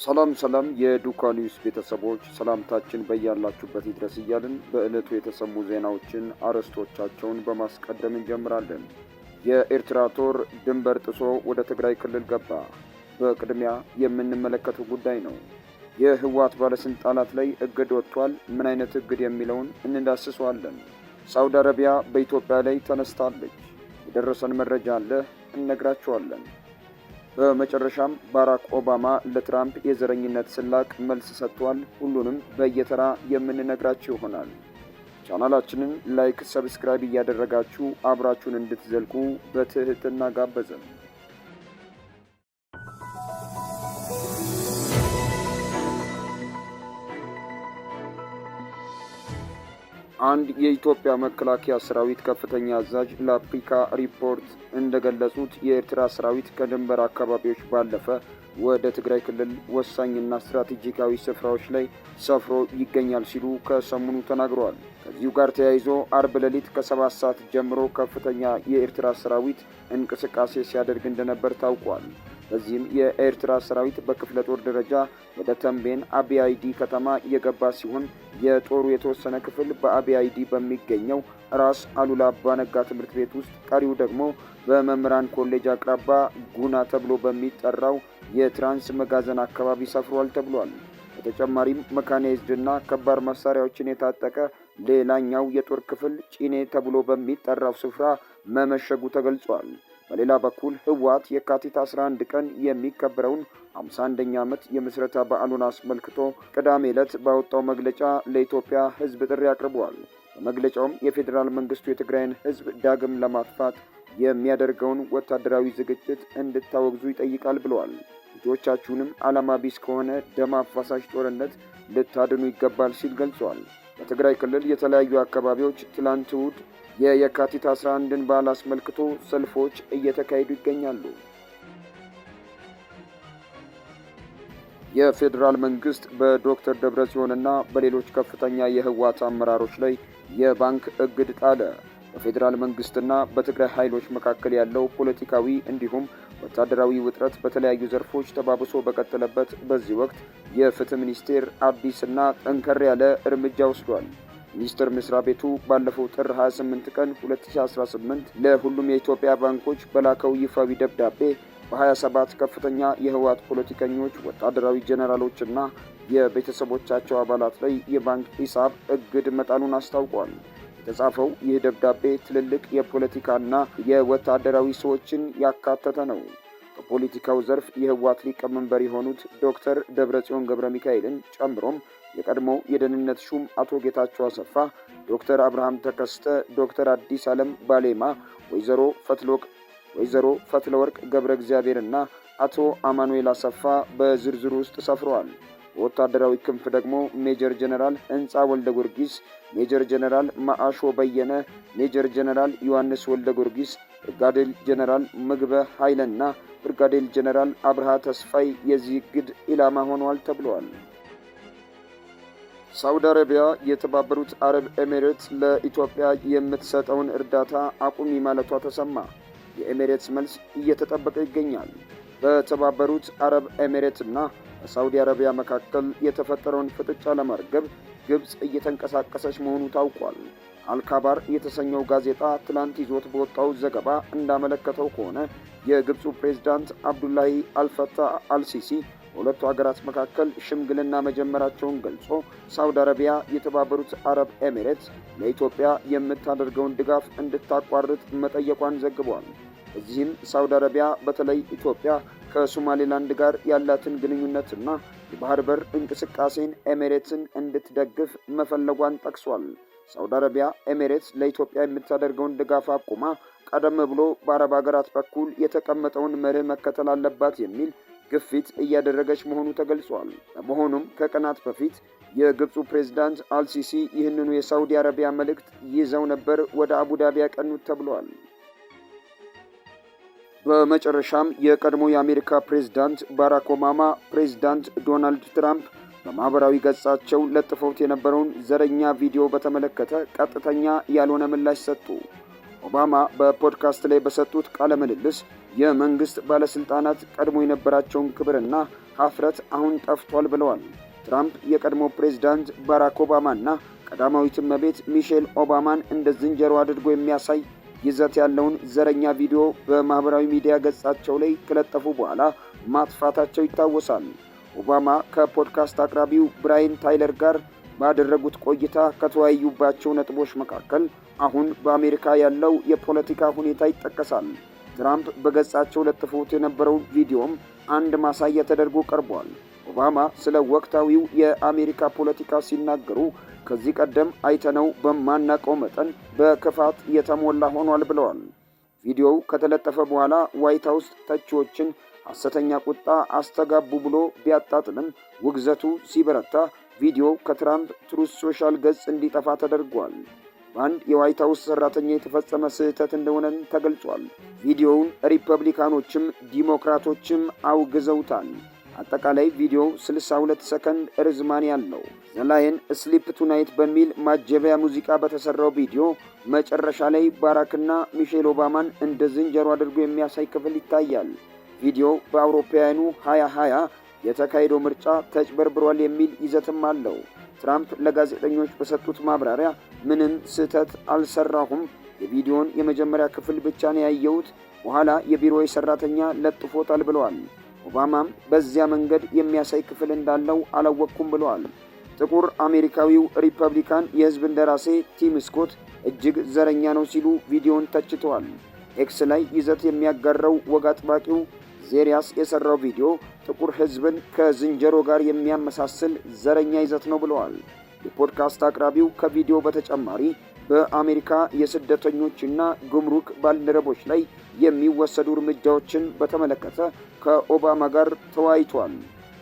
ሰላም የዱካ ኒውስ ቤተሰቦች ሰላምታችን በያላችሁበት ይድረስ እያልን በእለቱ የተሰሙ ዜናዎችን አርዕስቶቻቸውን በማስቀደም እንጀምራለን። የኤርትራ ጦር ድንበር ጥሶ ወደ ትግራይ ክልል ገባ። በቅድሚያ የምንመለከተው ጉዳይ ነው። የህወሓት ባለስልጣናት ላይ እግድ ወጥቷል። ምን አይነት እግድ የሚለውን እንዳስሰዋለን። ሳውዲ አረቢያ በኢትዮጵያ ላይ ተነስታለች። የደረሰን መረጃ አለ፣ እነግራችኋለን። በመጨረሻም ባራክ ኦባማ ለትራምፕ የዘረኝነት ስላቅ መልስ ሰጥቷል። ሁሉንም በየተራ የምንነግራችሁ ይሆናል። ቻናላችንን ላይክ፣ ሰብስክራይብ እያደረጋችሁ አብራችሁን እንድትዘልቁ በትህትና ጋበዝን። አንድ የኢትዮጵያ መከላከያ ሰራዊት ከፍተኛ አዛዥ ለአፍሪካ ሪፖርት እንደገለጹት የኤርትራ ሰራዊት ከድንበር አካባቢዎች ባለፈ ወደ ትግራይ ክልል ወሳኝና ስትራቴጂካዊ ስፍራዎች ላይ ሰፍሮ ይገኛል ሲሉ ከሰሞኑ ተናግረዋል። ከዚሁ ጋር ተያይዞ አርብ ሌሊት ከ7 ሰዓት ጀምሮ ከፍተኛ የኤርትራ ሰራዊት እንቅስቃሴ ሲያደርግ እንደነበር ታውቋል። በዚህም የኤርትራ ሰራዊት በክፍለ ጦር ደረጃ ወደ ተንቤን አቢአይዲ ከተማ የገባ ሲሆን የጦሩ የተወሰነ ክፍል በአቢአይዲ በሚገኘው ራስ አሉላ አባነጋ ትምህርት ቤት ውስጥ፣ ቀሪው ደግሞ በመምህራን ኮሌጅ አቅራባ ጉና ተብሎ በሚጠራው የትራንስ መጋዘን አካባቢ ሰፍሯል ተብሏል። በተጨማሪም መካናይዝድና ከባድ መሳሪያዎችን የታጠቀ ሌላኛው የጦር ክፍል ጪኔ ተብሎ በሚጠራው ስፍራ መመሸጉ ተገልጿል። በሌላ በኩል ህወሓት የካቲት 11 ቀን የሚከበረውን 51ኛ ዓመት የምስረታ በዓሉን አስመልክቶ ቅዳሜ ዕለት ባወጣው መግለጫ ለኢትዮጵያ ህዝብ ጥሪ አቅርበዋል። በመግለጫውም የፌዴራል መንግስቱ የትግራይን ህዝብ ዳግም ለማጥፋት የሚያደርገውን ወታደራዊ ዝግጅት እንድታወግዙ ይጠይቃል ብለዋል። ልጆቻችሁንም ዓላማ ቢስ ከሆነ ደም አፋሳሽ ጦርነት ልታድኑ ይገባል ሲል ገልጿል። በትግራይ ክልል የተለያዩ አካባቢዎች ትላንት እሁድ የካቲት 11ን በዓል አስመልክቶ ሰልፎች እየተካሄዱ ይገኛሉ። የፌዴራል መንግስት በዶክተር ደብረጽዮንና በሌሎች ከፍተኛ የህወሓት አመራሮች ላይ የባንክ እግድ ጣለ። በፌዴራል መንግስትና በትግራይ ኃይሎች መካከል ያለው ፖለቲካዊ እንዲሁም ወታደራዊ ውጥረት በተለያዩ ዘርፎች ተባብሶ በቀጠለበት በዚህ ወቅት የፍትህ ሚኒስቴር አዲስና ጠንከር ያለ እርምጃ ወስዷል። ሚኒስቴር መስሪያ ቤቱ ባለፈው ጥር 28 ቀን 2018 ለሁሉም የኢትዮጵያ ባንኮች በላከው ይፋዊ ደብዳቤ በ27 ከፍተኛ የህወሓት ፖለቲከኞች፣ ወታደራዊ ጄኔራሎችና የቤተሰቦቻቸው አባላት ላይ የባንክ ሂሳብ እግድ መጣሉን አስታውቋል። የተጻፈው ይህ ደብዳቤ ትልልቅ የፖለቲካና የወታደራዊ ሰዎችን ያካተተ ነው። ከፖለቲካው ዘርፍ የህወሓት ሊቀመንበር የሆኑት ዶክተር ደብረጽዮን ገብረ ሚካኤልን ጨምሮም የቀድሞው የደህንነት ሹም አቶ ጌታቸው አሰፋ፣ ዶክተር አብርሃም ተከስተ፣ ዶክተር አዲስ ዓለም ባሌማ፣ ወይዘሮ ፈትለወርቅ ገብረ እግዚአብሔርና አቶ አማኑኤል አሰፋ በዝርዝሩ ውስጥ ሰፍረዋል። በወታደራዊ ክንፍ ደግሞ ሜጀር ጀነራል ህንጻ ወልደ ጊዮርጊስ፣ ሜጀር ጀነራል ማአሾ በየነ፣ ሜጀር ጀነራል ዮሐንስ ወልደ ጊዮርጊስ፣ ብርጋዴር ጀነራል ምግበ ኃይለና ብርጋዴር ጀነራል አብርሃ ተስፋይ የዚህ እግድ ኢላማ ሆነዋል ተብለዋል። ሳውዲ አረቢያ የተባበሩት አረብ ኤሚሬትስ ለኢትዮጵያ የምትሰጠውን እርዳታ አቁሚ ማለቷ ተሰማ። የኤሚሬትስ መልስ እየተጠበቀ ይገኛል። በተባበሩት አረብ ኤሚሬትና በሳውዲ አረቢያ መካከል የተፈጠረውን ፍጥጫ ለማርገብ ግብጽ እየተንቀሳቀሰች መሆኑ ታውቋል። አልካባር የተሰኘው ጋዜጣ ትላንት ይዞት በወጣው ዘገባ እንዳመለከተው ከሆነ የግብፁ ፕሬዝዳንት አብዱላሂ አልፈታህ አልሲሲ በሁለቱ ሀገራት መካከል ሽምግልና መጀመራቸውን ገልጾ ሳውዲ አረቢያ የተባበሩት አረብ ኤሚሬትስ ለኢትዮጵያ የምታደርገውን ድጋፍ እንድታቋርጥ መጠየቋን ዘግቧል። እዚህም ሳውዲ አረቢያ በተለይ ኢትዮጵያ ከሶማሌላንድ ጋር ያላትን ግንኙነትና የባህር በር እንቅስቃሴን ኤሚሬትስን እንድትደግፍ መፈለጓን ጠቅሷል። ሳውዲ አረቢያ ኤሚሬትስ ለኢትዮጵያ የምታደርገውን ድጋፍ አቁማ ቀደም ብሎ በአረብ ሀገራት በኩል የተቀመጠውን መርህ መከተል አለባት የሚል ግፊት እያደረገች መሆኑ ተገልጿል። በመሆኑም ከቀናት በፊት የግብፁ ፕሬዝዳንት አልሲሲ ይህንኑ የሳውዲ አረቢያ መልእክት ይዘው ነበር ወደ አቡዳቢ ያቀኑት ተብሏል። በመጨረሻም የቀድሞ የአሜሪካ ፕሬዝዳንት ባራክ ኦባማ ፕሬዝዳንት ዶናልድ ትራምፕ በማህበራዊ ገጻቸው ለጥፈውት የነበረውን ዘረኛ ቪዲዮ በተመለከተ ቀጥተኛ ያልሆነ ምላሽ ሰጡ። ኦባማ በፖድካስት ላይ በሰጡት ቃለ ምልልስ የመንግስት ባለስልጣናት ቀድሞ የነበራቸውን ክብርና ሀፍረት አሁን ጠፍቷል ብለዋል። ትራምፕ የቀድሞ ፕሬዝዳንት ባራክ ኦባማና ቀዳማዊት እመቤት ሚሼል ኦባማን እንደ ዝንጀሮ አድርጎ የሚያሳይ ይዘት ያለውን ዘረኛ ቪዲዮ በማህበራዊ ሚዲያ ገጻቸው ላይ ከለጠፉ በኋላ ማጥፋታቸው ይታወሳል። ኦባማ ከፖድካስት አቅራቢው ብራያን ታይለር ጋር ባደረጉት ቆይታ ከተወያዩባቸው ነጥቦች መካከል አሁን በአሜሪካ ያለው የፖለቲካ ሁኔታ ይጠቀሳል። ትራምፕ በገጻቸው ለጥፈውት የነበረው ቪዲዮም አንድ ማሳያ ተደርጎ ቀርቧል። ኦባማ ስለ ወቅታዊው የአሜሪካ ፖለቲካ ሲናገሩ ከዚህ ቀደም አይተነው በማናውቀው መጠን በክፋት የተሞላ ሆኗል ብለዋል። ቪዲዮው ከተለጠፈ በኋላ ዋይት ሃውስ ተቺዎችን ሐሰተኛ ቁጣ አስተጋቡ ብሎ ቢያጣጥልም ውግዘቱ ሲበረታ ቪዲዮው ከትራምፕ ትሩዝ ሶሻል ገጽ እንዲጠፋ ተደርጓል። በአንድ የዋይት ሃውስ ሰራተኛ የተፈጸመ ስህተት እንደሆነም ተገልጿል። ቪዲዮውን ሪፐብሊካኖችም ዲሞክራቶችም አውግዘውታል። አጠቃላይ ቪዲዮው 62 ሰከንድ ርዝማኔ ያለው። ዘ ላየን ስሊፕ ቱናይት በሚል ማጀቢያ ሙዚቃ በተሰራው ቪዲዮ መጨረሻ ላይ ባራክና ሚሼል ኦባማን እንደ ዝንጀሮ አድርጎ የሚያሳይ ክፍል ይታያል። ቪዲዮው በአውሮፓውያኑ 2020 የተካሄደው ምርጫ ተጭበርብሯል የሚል ይዘትም አለው። ትራምፕ ለጋዜጠኞች በሰጡት ማብራሪያ ምንም ስህተት አልሰራሁም፣ የቪዲዮውን የመጀመሪያ ክፍል ብቻ ነው ያየሁት፣ በኋላ የቢሮው ሰራተኛ ለጥፎታል ብለዋል። ኦባማም በዚያ መንገድ የሚያሳይ ክፍል እንዳለው አላወቅኩም ብለዋል። ጥቁር አሜሪካዊው ሪፐብሊካን የህዝብ እንደራሴ ቲም ስኮት እጅግ ዘረኛ ነው ሲሉ ቪዲዮውን ተችተዋል። ኤክስ ላይ ይዘት የሚያጋራው ወግ አጥባቂው ዜሪያስ የሰራው ቪዲዮ ጥቁር ህዝብን ከዝንጀሮ ጋር የሚያመሳስል ዘረኛ ይዘት ነው ብለዋል። የፖድካስት አቅራቢው ከቪዲዮ በተጨማሪ በአሜሪካ የስደተኞችና ጉምሩክ ባልደረቦች ላይ የሚወሰዱ እርምጃዎችን በተመለከተ ከኦባማ ጋር ተወያይቷል።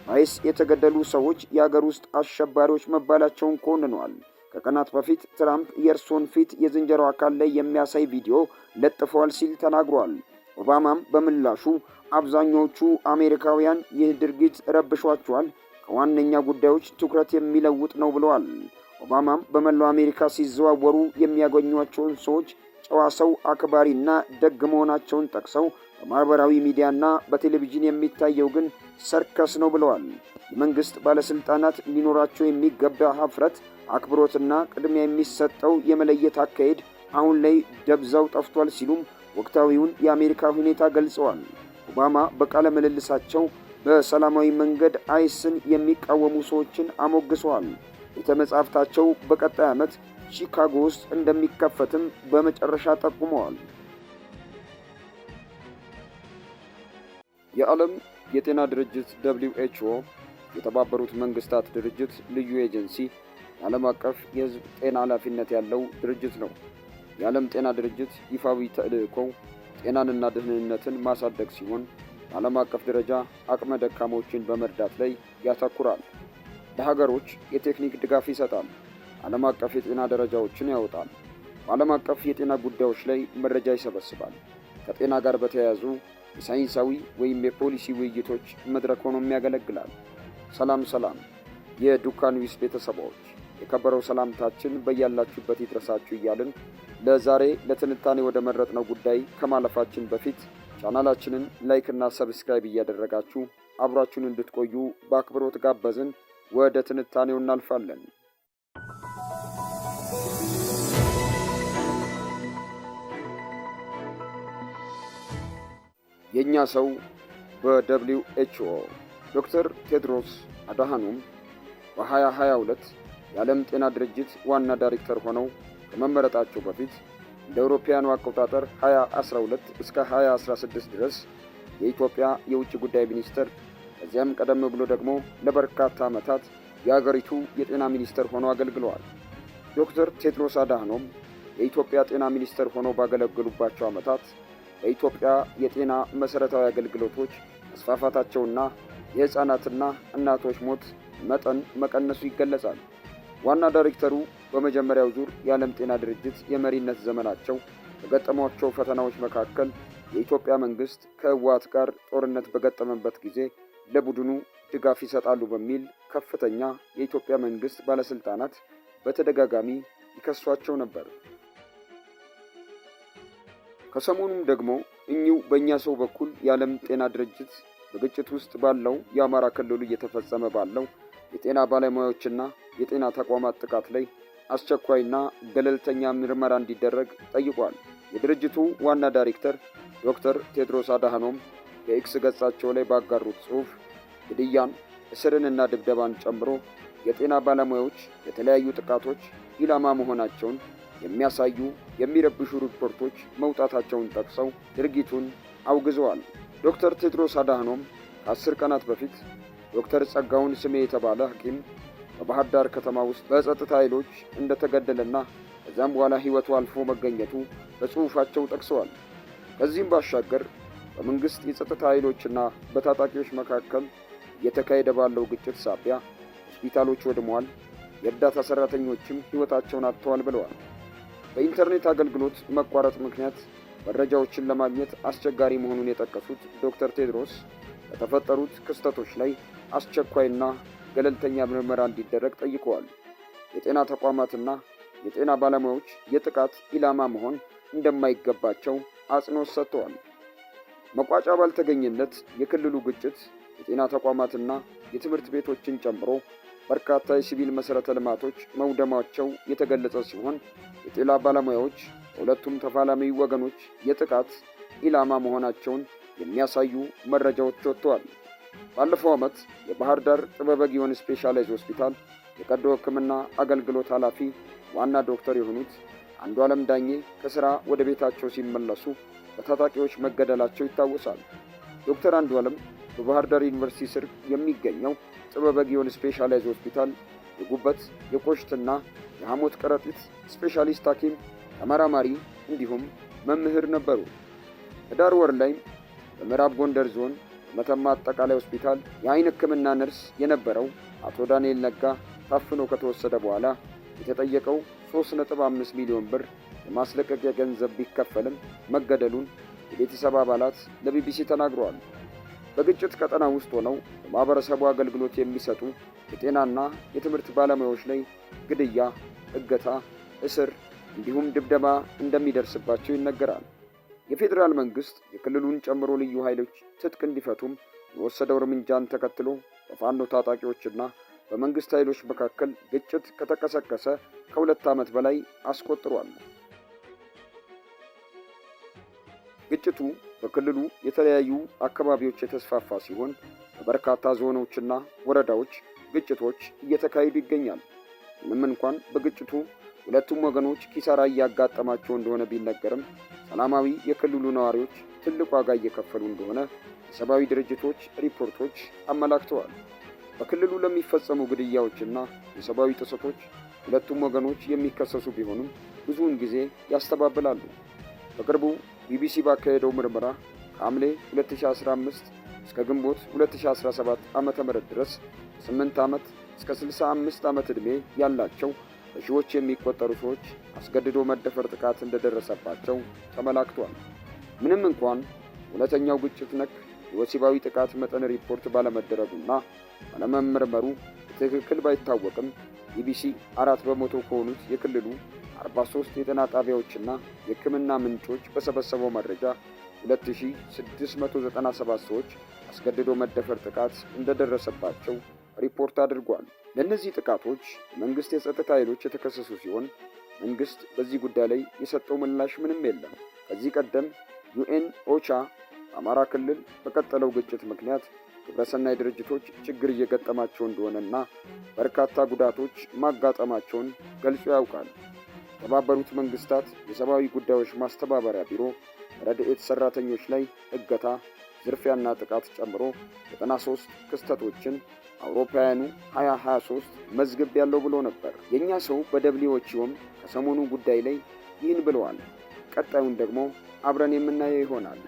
አይስ የተገደሉ ሰዎች የአገር ውስጥ አሸባሪዎች መባላቸውን ኮንነዋል። ከቀናት በፊት ትራምፕ የእርሶን ፊት የዝንጀሮ አካል ላይ የሚያሳይ ቪዲዮ ለጥፈዋል ሲል ተናግሯል። ኦባማም በምላሹ አብዛኞቹ አሜሪካውያን ይህ ድርጊት ረብሿቸዋል፣ ከዋነኛ ጉዳዮች ትኩረት የሚለውጥ ነው ብለዋል። ኦባማም በመላው አሜሪካ ሲዘዋወሩ የሚያገኟቸውን ሰዎች ጨዋ ሰው አክባሪና ደግ መሆናቸውን ጠቅሰው በማህበራዊ ሚዲያና በቴሌቪዥን የሚታየው ግን ሰርከስ ነው ብለዋል። የመንግስት ባለስልጣናት ሊኖራቸው የሚገባ ሀፍረት፣ አክብሮትና ቅድሚያ የሚሰጠው የመለየት አካሄድ አሁን ላይ ደብዛው ጠፍቷል ሲሉም ወቅታዊውን የአሜሪካ ሁኔታ ገልጸዋል። ኦባማ በቃለ ምልልሳቸው በሰላማዊ መንገድ አይስን የሚቃወሙ ሰዎችን አሞግሰዋል። ቤተ መጻሕፍታቸው በቀጣይ ዓመት ቺካጎ ውስጥ እንደሚከፈትም በመጨረሻ ጠቁመዋል። የዓለም የጤና ድርጅት WHO የተባበሩት መንግስታት ድርጅት ልዩ ኤጀንሲ የዓለም አቀፍ የሕዝብ ጤና ኃላፊነት ያለው ድርጅት ነው። የዓለም ጤና ድርጅት ይፋዊ ተልዕኮው ጤናንና ደህንነትን ማሳደግ ሲሆን በዓለም አቀፍ ደረጃ አቅመ ደካሞችን በመርዳት ላይ ያተኩራል። ለሀገሮች የቴክኒክ ድጋፍ ይሰጣል። ዓለም አቀፍ የጤና ደረጃዎችን ያወጣል። በዓለም አቀፍ የጤና ጉዳዮች ላይ መረጃ ይሰበስባል። ከጤና ጋር በተያያዙ የሳይንሳዊ ወይም የፖሊሲ ውይይቶች መድረክ ሆኖም ያገለግላል። ሰላም ሰላም፣ የዱካ ኒውስ ቤተሰቦች የከበረው ሰላምታችን በያላችሁበት ይድረሳችሁ እያልን ለዛሬ ለትንታኔ ወደ መረጥነው ጉዳይ ከማለፋችን በፊት ቻናላችንን ላይክና ሰብስክራይብ እያደረጋችሁ አብራችሁን እንድትቆዩ በአክብሮት ጋበዝን። ወደ ትንታኔው እናልፋለን። የኛ ሰው በWHO ዶክተር ቴድሮስ አድሃኖም በ2022 የዓለም ጤና ድርጅት ዋና ዳይሬክተር ሆነው ከመመረጣቸው በፊት እንደ አውሮፓውያኑ አቆጣጠር 2012 እስከ 2016 ድረስ የኢትዮጵያ የውጭ ጉዳይ ሚኒስትር፣ ከዚያም ቀደም ብሎ ደግሞ ለበርካታ ዓመታት የአገሪቱ የጤና ሚኒስትር ሆነው አገልግለዋል። ዶክተር ቴድሮስ አድሃኖም የኢትዮጵያ ጤና ሚኒስትር ሆነው ባገለገሉባቸው ዓመታት በኢትዮጵያ የጤና መሠረታዊ አገልግሎቶች መስፋፋታቸውና የሕፃናትና እናቶች ሞት መጠን መቀነሱ ይገለጻል። ዋና ዳይሬክተሩ በመጀመሪያው ዙር የዓለም ጤና ድርጅት የመሪነት ዘመናቸው ከገጠሟቸው ፈተናዎች መካከል የኢትዮጵያ መንግስት ከህወሓት ጋር ጦርነት በገጠመበት ጊዜ ለቡድኑ ድጋፍ ይሰጣሉ በሚል ከፍተኛ የኢትዮጵያ መንግስት ባለስልጣናት በተደጋጋሚ ይከሷቸው ነበር። ከሰሞኑም ደግሞ እኚሁ በእኛ ሰው በኩል የዓለም ጤና ድርጅት በግጭት ውስጥ ባለው የአማራ ክልል እየተፈጸመ ባለው የጤና ባለሙያዎችና የጤና ተቋማት ጥቃት ላይ አስቸኳይና ገለልተኛ ምርመራ እንዲደረግ ጠይቋል። የድርጅቱ ዋና ዳይሬክተር ዶክተር ቴድሮስ አድሃኖም በኤክስ ገጻቸው ላይ ባጋሩት ጽሑፍ ግድያን፣ እስርንና ድብደባን ጨምሮ የጤና ባለሙያዎች የተለያዩ ጥቃቶች ኢላማ መሆናቸውን የሚያሳዩ የሚረብሹ ሪፖርቶች መውጣታቸውን ጠቅሰው ድርጊቱን አውግዘዋል። ዶክተር ቴድሮስ አድሃኖም ከ10 ቀናት በፊት ዶክተር ጸጋውን ስሜ የተባለ ሐኪም በባህር ዳር ከተማ ውስጥ በጸጥታ ኃይሎች እንደተገደለና ከዛም በኋላ ሕይወቱ አልፎ መገኘቱ በጽሑፋቸው ጠቅሰዋል። ከዚህም ባሻገር በመንግስት የጸጥታ ኃይሎችና በታጣቂዎች መካከል እየተካሄደ ባለው ግጭት ሳቢያ ሆስፒታሎች ወድመዋል፣ የእርዳታ ሰራተኞችም ሕይወታቸውን አጥተዋል ብለዋል። በኢንተርኔት አገልግሎት መቋረጥ ምክንያት መረጃዎችን ለማግኘት አስቸጋሪ መሆኑን የጠቀሱት ዶክተር ቴድሮስ በተፈጠሩት ክስተቶች ላይ አስቸኳይና ገለልተኛ ምርመራ እንዲደረግ ጠይቀዋል። የጤና ተቋማትና የጤና ባለሙያዎች የጥቃት ኢላማ መሆን እንደማይገባቸው አጽንኦት ሰጥተዋል። መቋጫ ባልተገኘለት የክልሉ ግጭት የጤና ተቋማትና የትምህርት ቤቶችን ጨምሮ በርካታ የሲቪል መሠረተ ልማቶች መውደማቸው የተገለጸ ሲሆን የጤና ባለሙያዎች ሁለቱም ተፋላሚ ወገኖች የጥቃት ኢላማ መሆናቸውን የሚያሳዩ መረጃዎች ወጥተዋል። ባለፈው ዓመት የባህር ዳር ጥበበ ግዮን ስፔሻላይዝ ሆስፒታል የቀዶ ሕክምና አገልግሎት ኃላፊ ዋና ዶክተር የሆኑት አንዱዓለም ዳኜ ከሥራ ወደ ቤታቸው ሲመለሱ በታጣቂዎች መገደላቸው ይታወሳል። ዶክተር አንዱዓለም በባህር ዳር ዩኒቨርሲቲ ስር የሚገኘው ጥበበ ግዮን ስፔሻላይዝ ሆስፒታል የጉበት የቆሽትና የሐሞት ከረጢት ስፔሻሊስት ሐኪም ተመራማሪ እንዲሁም መምህር ነበሩ። ህዳር ወር ላይ በምዕራብ ጎንደር ዞን መተማ አጠቃላይ ሆስፒታል የአይን ሕክምና ነርስ የነበረው አቶ ዳንኤል ነጋ ታፍኖ ከተወሰደ በኋላ የተጠየቀው 3.5 ሚሊዮን ብር የማስለቀቂያ ገንዘብ ቢከፈልም መገደሉን የቤተሰብ አባላት ለቢቢሲ ተናግረዋል። በግጭት ቀጠና ውስጥ ሆነው በማህበረሰቡ አገልግሎት የሚሰጡ የጤናና የትምህርት ባለሙያዎች ላይ ግድያ፣ እገታ፣ እስር እንዲሁም ድብደባ እንደሚደርስባቸው ይነገራል። የፌዴራል መንግስት የክልሉን ጨምሮ ልዩ ኃይሎች ትጥቅ እንዲፈቱም የወሰደው እርምጃን ተከትሎ በፋኖ ታጣቂዎችና በመንግስት ኃይሎች መካከል ግጭት ከተቀሰቀሰ ከ2 ዓመት በላይ አስቆጥሯል። ግጭቱ በክልሉ የተለያዩ አካባቢዎች የተስፋፋ ሲሆን በበርካታ ዞኖችና ወረዳዎች ግጭቶች እየተካሄዱ ይገኛል። ምንም እንኳን በግጭቱ ሁለቱም ወገኖች ኪሳራ እያጋጠማቸው እንደሆነ ቢነገርም ሰላማዊ የክልሉ ነዋሪዎች ትልቅ ዋጋ እየከፈሉ እንደሆነ የሰብአዊ ድርጅቶች ሪፖርቶች አመላክተዋል። በክልሉ ለሚፈጸሙ ግድያዎችና የሰብአዊ ጥሰቶች ሁለቱም ወገኖች የሚከሰሱ ቢሆንም ብዙውን ጊዜ ያስተባብላሉ። በቅርቡ ቢቢሲ ባካሄደው ምርመራ ከሐምሌ 2015 እስከ ግንቦት 2017 ዓ.ም ድረስ 8 ዓመት እስከ 65 ዓመት ዕድሜ ያላቸው በሺዎች የሚቆጠሩ ሰዎች አስገድዶ መደፈር ጥቃት እንደደረሰባቸው ተመላክቷል። ምንም እንኳን እውነተኛው ግጭት ነክ የወሲባዊ ጥቃት መጠን ሪፖርት ባለመደረጉና ባለመመርመሩ በትክክል ባይታወቅም ቢቢሲ 4 በመቶ ከሆኑት የክልሉ 43 የጤና ጣቢያዎችና የሕክምና ምንጮች በሰበሰበው መረጃ 2697 ሰዎች አስገድዶ መደፈር ጥቃት እንደደረሰባቸው ሪፖርት አድርጓል። ለእነዚህ ጥቃቶች መንግስት የጸጥታ ኃይሎች የተከሰሱ ሲሆን መንግስት በዚህ ጉዳይ ላይ የሰጠው ምላሽ ምንም የለም። ከዚህ ቀደም ዩኤን ኦቻ በአማራ ክልል በቀጠለው ግጭት ምክንያት ግብረሰናይ ድርጅቶች ችግር እየገጠማቸው እንደሆነና በርካታ ጉዳቶች ማጋጠማቸውን ገልጾ ያውቃል። የተባበሩት መንግስታት የሰብአዊ ጉዳዮች ማስተባበሪያ ቢሮ ረድኤት ሰራተኞች ላይ እገታ፣ ዝርፊያና ጥቃት ጨምሮ 93 ክስተቶችን አውሮፓውያኑ 2023 መዝገብ ያለው ብሎ ነበር። የኛ ሰው በደብሊውኤችኦም ከሰሞኑ ጉዳይ ላይ ይህን ብለዋል። ቀጣዩን ደግሞ አብረን የምናየው ይሆናል።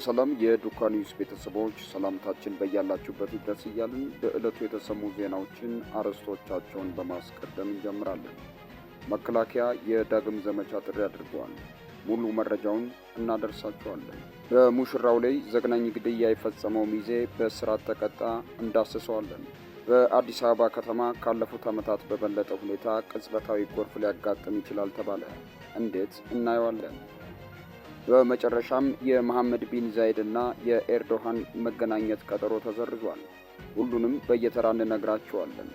ሰላም የዱካ ኒውስ ቤተሰቦች ሰላምታችን በያላችሁበት ይድረስ እያልን በዕለቱ የተሰሙ ዜናዎችን አርዕስቶቻቸውን በማስቀደም እንጀምራለን። መከላከያ የዳግም ዘመቻ ጥሪ አድርጓል። ሙሉ መረጃውን እናደርሳችኋለን። በሙሽራው ላይ ዘግናኝ ግድያ የፈጸመው ሚዜ በእስራት ተቀጣ፣ እንዳስሰዋለን። በአዲስ አበባ ከተማ ካለፉት ዓመታት በበለጠ ሁኔታ ቅጽበታዊ ጎርፍ ሊያጋጥም ይችላል ተባለ። እንዴት? እናየዋለን። በመጨረሻም የመሐመድ ቢን ዛይድ እና የኤርዶሃን መገናኘት ቀጠሮ ተሰርዟል። ሁሉንም በየተራ እንነግራችኋለን።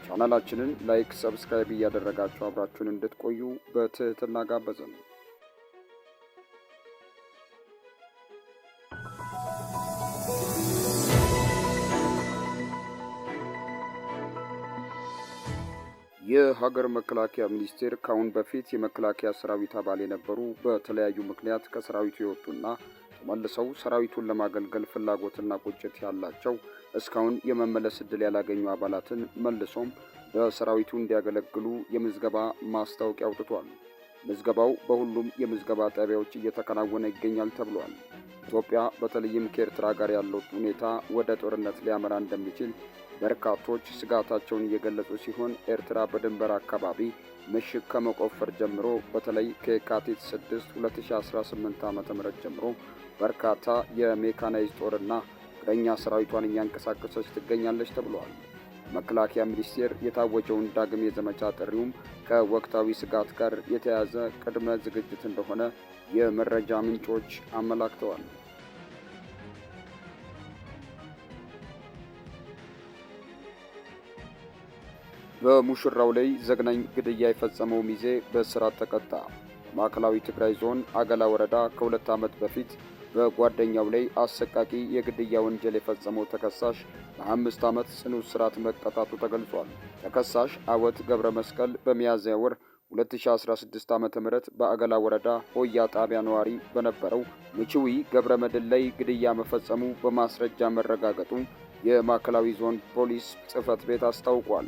ቻናላችንን ላይክ፣ ሰብስክራይብ እያደረጋችሁ አብራችሁን እንድትቆዩ በትህትና ጋበዝን። የሀገር መከላከያ ሚኒስቴር ከአሁን በፊት የመከላከያ ሰራዊት አባል የነበሩ በተለያዩ ምክንያት ከሰራዊቱ የወጡና ተመልሰው ሰራዊቱን ለማገልገል ፍላጎትና ቁጭት ያላቸው እስካሁን የመመለስ ዕድል ያላገኙ አባላትን መልሶም በሰራዊቱ እንዲያገለግሉ የምዝገባ ማስታወቂያ አውጥቷል። ምዝገባው በሁሉም የምዝገባ ጣቢያዎች እየተከናወነ ይገኛል ተብሏል። ኢትዮጵያ በተለይም ከኤርትራ ጋር ያለው ሁኔታ ወደ ጦርነት ሊያመራ እንደሚችል በርካቶች ስጋታቸውን እየገለጹ ሲሆን ኤርትራ በድንበር አካባቢ ምሽግ ከመቆፈር ጀምሮ በተለይ ከየካቲት 6 2018 ዓ.ም ጀምሮ በርካታ የሜካናይዝድ ጦርና እግረኛ ሰራዊቷን እያንቀሳቀሰች ትገኛለች ተብሏል። መከላከያ ሚኒስቴር የታወጀውን ዳግም የዘመቻ ጥሪውም ከወቅታዊ ስጋት ጋር የተያያዘ ቅድመ ዝግጅት እንደሆነ የመረጃ ምንጮች አመላክተዋል። በሙሽራው ላይ ዘግናኝ ግድያ የፈጸመው ሚዜ በእስራት ተቀጣ። ማዕከላዊ ትግራይ ዞን አገላ ወረዳ ከ2 ዓመት በፊት በጓደኛው ላይ አሰቃቂ የግድያ ወንጀል የፈጸመው ተከሳሽ በ5 ዓመት ጽኑ እስራት መቀጣቱ ተገልጿል። ተከሳሽ አወት ገብረ መስቀል በሚያዝያ ወር 2016 ዓ.ም በአገላ ወረዳ ሆያ ጣቢያ ነዋሪ በነበረው ምችዊ ገብረ መድን ላይ ግድያ መፈጸሙ በማስረጃ መረጋገጡ የማዕከላዊ ዞን ፖሊስ ጽሕፈት ቤት አስታውቋል።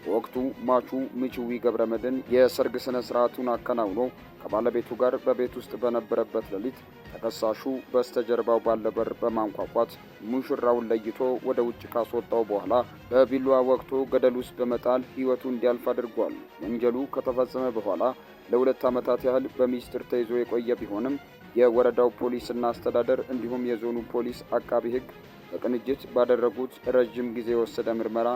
በወቅቱ ማቹ ምችዊ ገብረ መድን የሰርግ ስነ ስርዓቱን አከናውኖ ከባለቤቱ ጋር በቤት ውስጥ በነበረበት ሌሊት ተከሳሹ በስተጀርባው ባለ በር በማንኳኳት ሙሽራውን ለይቶ ወደ ውጭ ካስወጣው በኋላ በቢላዋ ወቅቶ ገደል ውስጥ በመጣል ሕይወቱ እንዲያልፍ አድርጓል። ወንጀሉ ከተፈጸመ በኋላ ለ2 ዓመታት ያህል በሚስጥር ተይዞ የቆየ ቢሆንም የወረዳው ፖሊስና አስተዳደር እንዲሁም የዞኑ ፖሊስ አቃቢ ሕግ በቅንጅት ባደረጉት ረጅም ጊዜ የወሰደ ምርመራ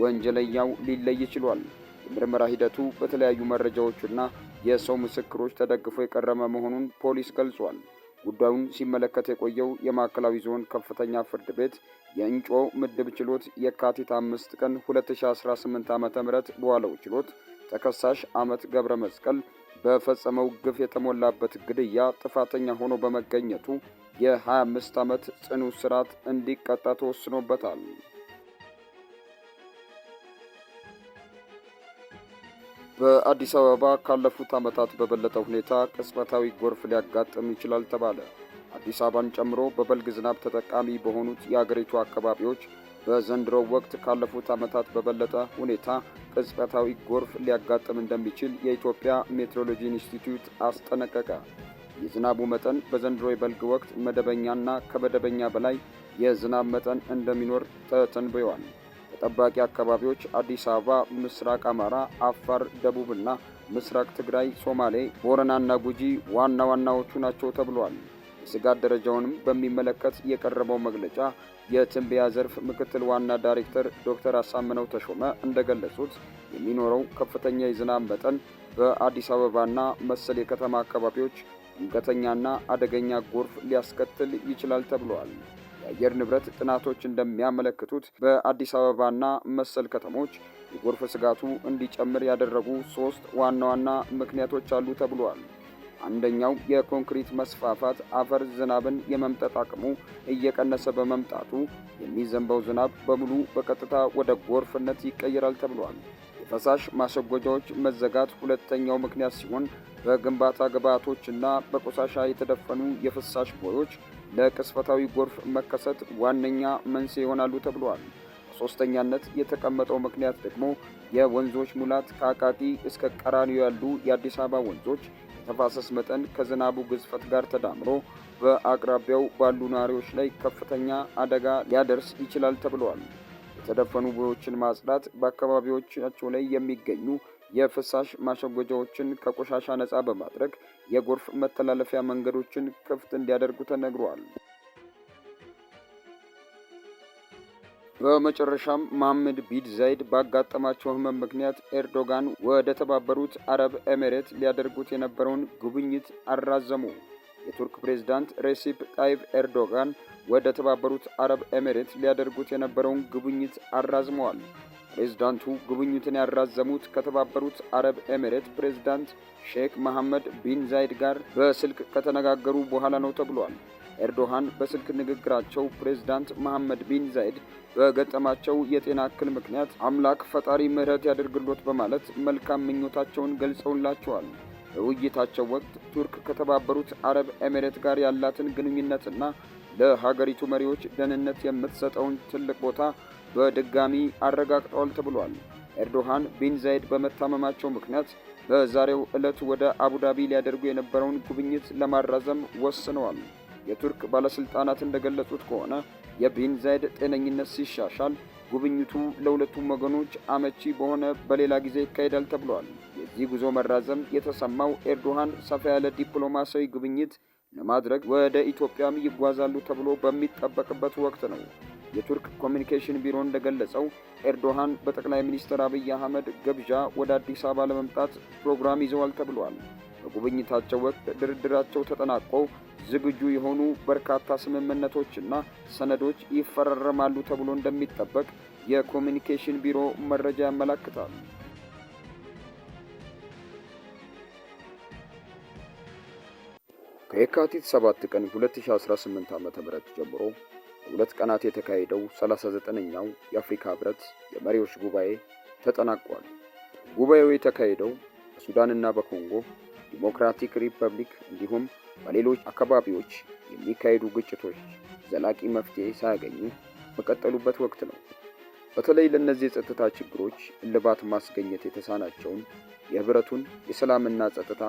ወንጀለኛው ሊለይ ችሏል። የምርመራ ሂደቱ በተለያዩ መረጃዎችና የሰው ምስክሮች ተደግፎ የቀረበ መሆኑን ፖሊስ ገልጿል። ጉዳዩን ሲመለከት የቆየው የማዕከላዊ ዞን ከፍተኛ ፍርድ ቤት የእንጮ ምድብ ችሎት የካቲት 5 ቀን 2018 ዓ.ም በዋለው ችሎት ተከሳሽ አመት ገብረ መስቀል በፈጸመው ግፍ የተሞላበት ግድያ ጥፋተኛ ሆኖ በመገኘቱ የ25 ዓመት ጽኑ እስራት እንዲቀጣ ተወስኖበታል። በአዲስ አበባ ካለፉት ዓመታት በበለጠ ሁኔታ ቅጽበታዊ ጎርፍ ሊያጋጥም ይችላል ተባለ። አዲስ አበባን ጨምሮ በበልግ ዝናብ ተጠቃሚ በሆኑት የአገሪቱ አካባቢዎች በዘንድሮው ወቅት ካለፉት ዓመታት በበለጠ ሁኔታ ቅጽበታዊ ጎርፍ ሊያጋጥም እንደሚችል የኢትዮጵያ ሜትሮሎጂ ኢንስቲትዩት አስጠነቀቀ። የዝናቡ መጠን በዘንድሮ የበልግ ወቅት መደበኛና ከመደበኛ በላይ የዝናብ መጠን እንደሚኖር ተተንብዮአል። ተጠባቂ አካባቢዎች አዲስ አበባ፣ ምስራቅ አማራ፣ አፋር፣ ደቡብና ምስራቅ ትግራይ፣ ሶማሌ፣ ቦረናና ጉጂ ዋና ዋናዎቹ ናቸው ተብሏል። የስጋት ደረጃውንም በሚመለከት የቀረበው መግለጫ የትንበያ ዘርፍ ምክትል ዋና ዳይሬክተር ዶክተር አሳምነው ተሾመ እንደገለጹት የሚኖረው ከፍተኛ የዝናብ መጠን በአዲስ አበባና መሰል የከተማ አካባቢዎች ድንገተኛና አደገኛ ጎርፍ ሊያስከትል ይችላል ተብሏል። የአየር ንብረት ጥናቶች እንደሚያመለክቱት በአዲስ አበባና መሰል ከተሞች የጎርፍ ስጋቱ እንዲጨምር ያደረጉ 3 ዋና ዋና ምክንያቶች አሉ ተብሏል። አንደኛው የኮንክሪት መስፋፋት አፈር ዝናብን የመምጠጥ አቅሙ እየቀነሰ በመምጣቱ የሚዘንበው ዝናብ በሙሉ በቀጥታ ወደ ጎርፍነት ይቀየራል ተብሏል። የፈሳሽ ማስወገጃዎች መዘጋት ሁለተኛው ምክንያት ሲሆን በግንባታ ግብዓቶችና በቆሻሻ የተደፈኑ የፍሳሽ ቦዮች ለቅጽበታዊ ጎርፍ መከሰት ዋነኛ መንስኤ ይሆናሉ ተብሏል። በሶስተኛነት የተቀመጠው ምክንያት ደግሞ የወንዞች ሙላት ከአቃቂ እስከ ቀራኒዮ ያሉ የአዲስ አበባ ወንዞች የተፋሰስ መጠን ከዝናቡ ግዝፈት ጋር ተዳምሮ በአቅራቢያው ባሉ ነዋሪዎች ላይ ከፍተኛ አደጋ ሊያደርስ ይችላል ተብሏል። የተደፈኑ ቦዮችን ማጽዳት፣ በአካባቢዎቻቸው ላይ የሚገኙ የፍሳሽ ማስወገጃዎችን ከቆሻሻ ነፃ በማድረግ የጎርፍ መተላለፊያ መንገዶችን ክፍት እንዲያደርጉ ተነግሯል። በመጨረሻም መሐመድ ቢን ዛይድ ባጋጠማቸው ህመም ምክንያት ኤርዶጋን ወደ ተባበሩት አረብ ኤሚሬት ሊያደርጉት የነበረውን ጉብኝት አራዘሙ። የቱርክ ፕሬዝዳንት ሬሲፕ ጣይብ ኤርዶጋን ወደ ተባበሩት አረብ ኤሚሬት ሊያደርጉት የነበረውን ጉብኝት አራዝመዋል። ፕሬዝዳንቱ ጉብኝቱን ያራዘሙት ከተባበሩት አረብ ኤሚሬት ፕሬዝዳንት ሼክ መሐመድ ቢን ዛይድ ጋር በስልክ ከተነጋገሩ በኋላ ነው ተብሏል። ኤርዶሃን በስልክ ንግግራቸው ፕሬዝዳንት መሐመድ ቢን ዛይድ በገጠማቸው የጤና እክል ምክንያት አምላክ ፈጣሪ ምህረት ያደርግሎት በማለት መልካም ምኞታቸውን ገልጸውላቸዋል። በውይይታቸው ወቅት ቱርክ ከተባበሩት አረብ ኤሚሬት ጋር ያላትን ግንኙነትና ለሀገሪቱ መሪዎች ደህንነት የምትሰጠውን ትልቅ ቦታ በድጋሚ አረጋግጠዋል ተብሏል። ኤርዶሃን ቢን ዛይድ በመታመማቸው ምክንያት በዛሬው ዕለት ወደ አቡዳቢ ሊያደርጉ የነበረውን ጉብኝት ለማራዘም ወስነዋል። የቱርክ ባለስልጣናት እንደገለጹት ከሆነ የቢን ዛይድ ጤነኝነት ሲሻሻል ጉብኝቱ ለሁለቱም ወገኖች አመቺ በሆነ በሌላ ጊዜ ይካሄዳል ተብሏል። የዚህ ጉዞ መራዘም የተሰማው ኤርዶሃን ሰፋ ያለ ዲፕሎማሲያዊ ጉብኝት ለማድረግ ወደ ኢትዮጵያም ይጓዛሉ ተብሎ በሚጠበቅበት ወቅት ነው። የቱርክ ኮሚኒኬሽን ቢሮ እንደገለጸው ኤርዶሃን በጠቅላይ ሚኒስትር አብይ አህመድ ግብዣ ወደ አዲስ አበባ ለመምጣት ፕሮግራም ይዘዋል ተብሏል። በጉብኝታቸው ወቅት ድርድራቸው ተጠናቆ ዝግጁ የሆኑ በርካታ ስምምነቶችና ሰነዶች ይፈራረማሉ ተብሎ እንደሚጠበቅ የኮሚኒኬሽን ቢሮ መረጃ ያመለክታል። ከየካቲት 7 ቀን 2018 ዓ.ም ጀምሮ በሁለት ቀናት የተካሄደው 39ኛው የአፍሪካ ህብረት የመሪዎች ጉባኤ ተጠናቋል። ጉባኤው የተካሄደው በሱዳንና በኮንጎ ዲሞክራቲክ ሪፐብሊክ እንዲሁም በሌሎች አካባቢዎች የሚካሄዱ ግጭቶች ዘላቂ መፍትሄ ሳያገኙ በቀጠሉበት ወቅት ነው። በተለይ ለእነዚህ የጸጥታ ችግሮች እልባት ማስገኘት የተሳናቸውን የህብረቱን የሰላምና ጸጥታ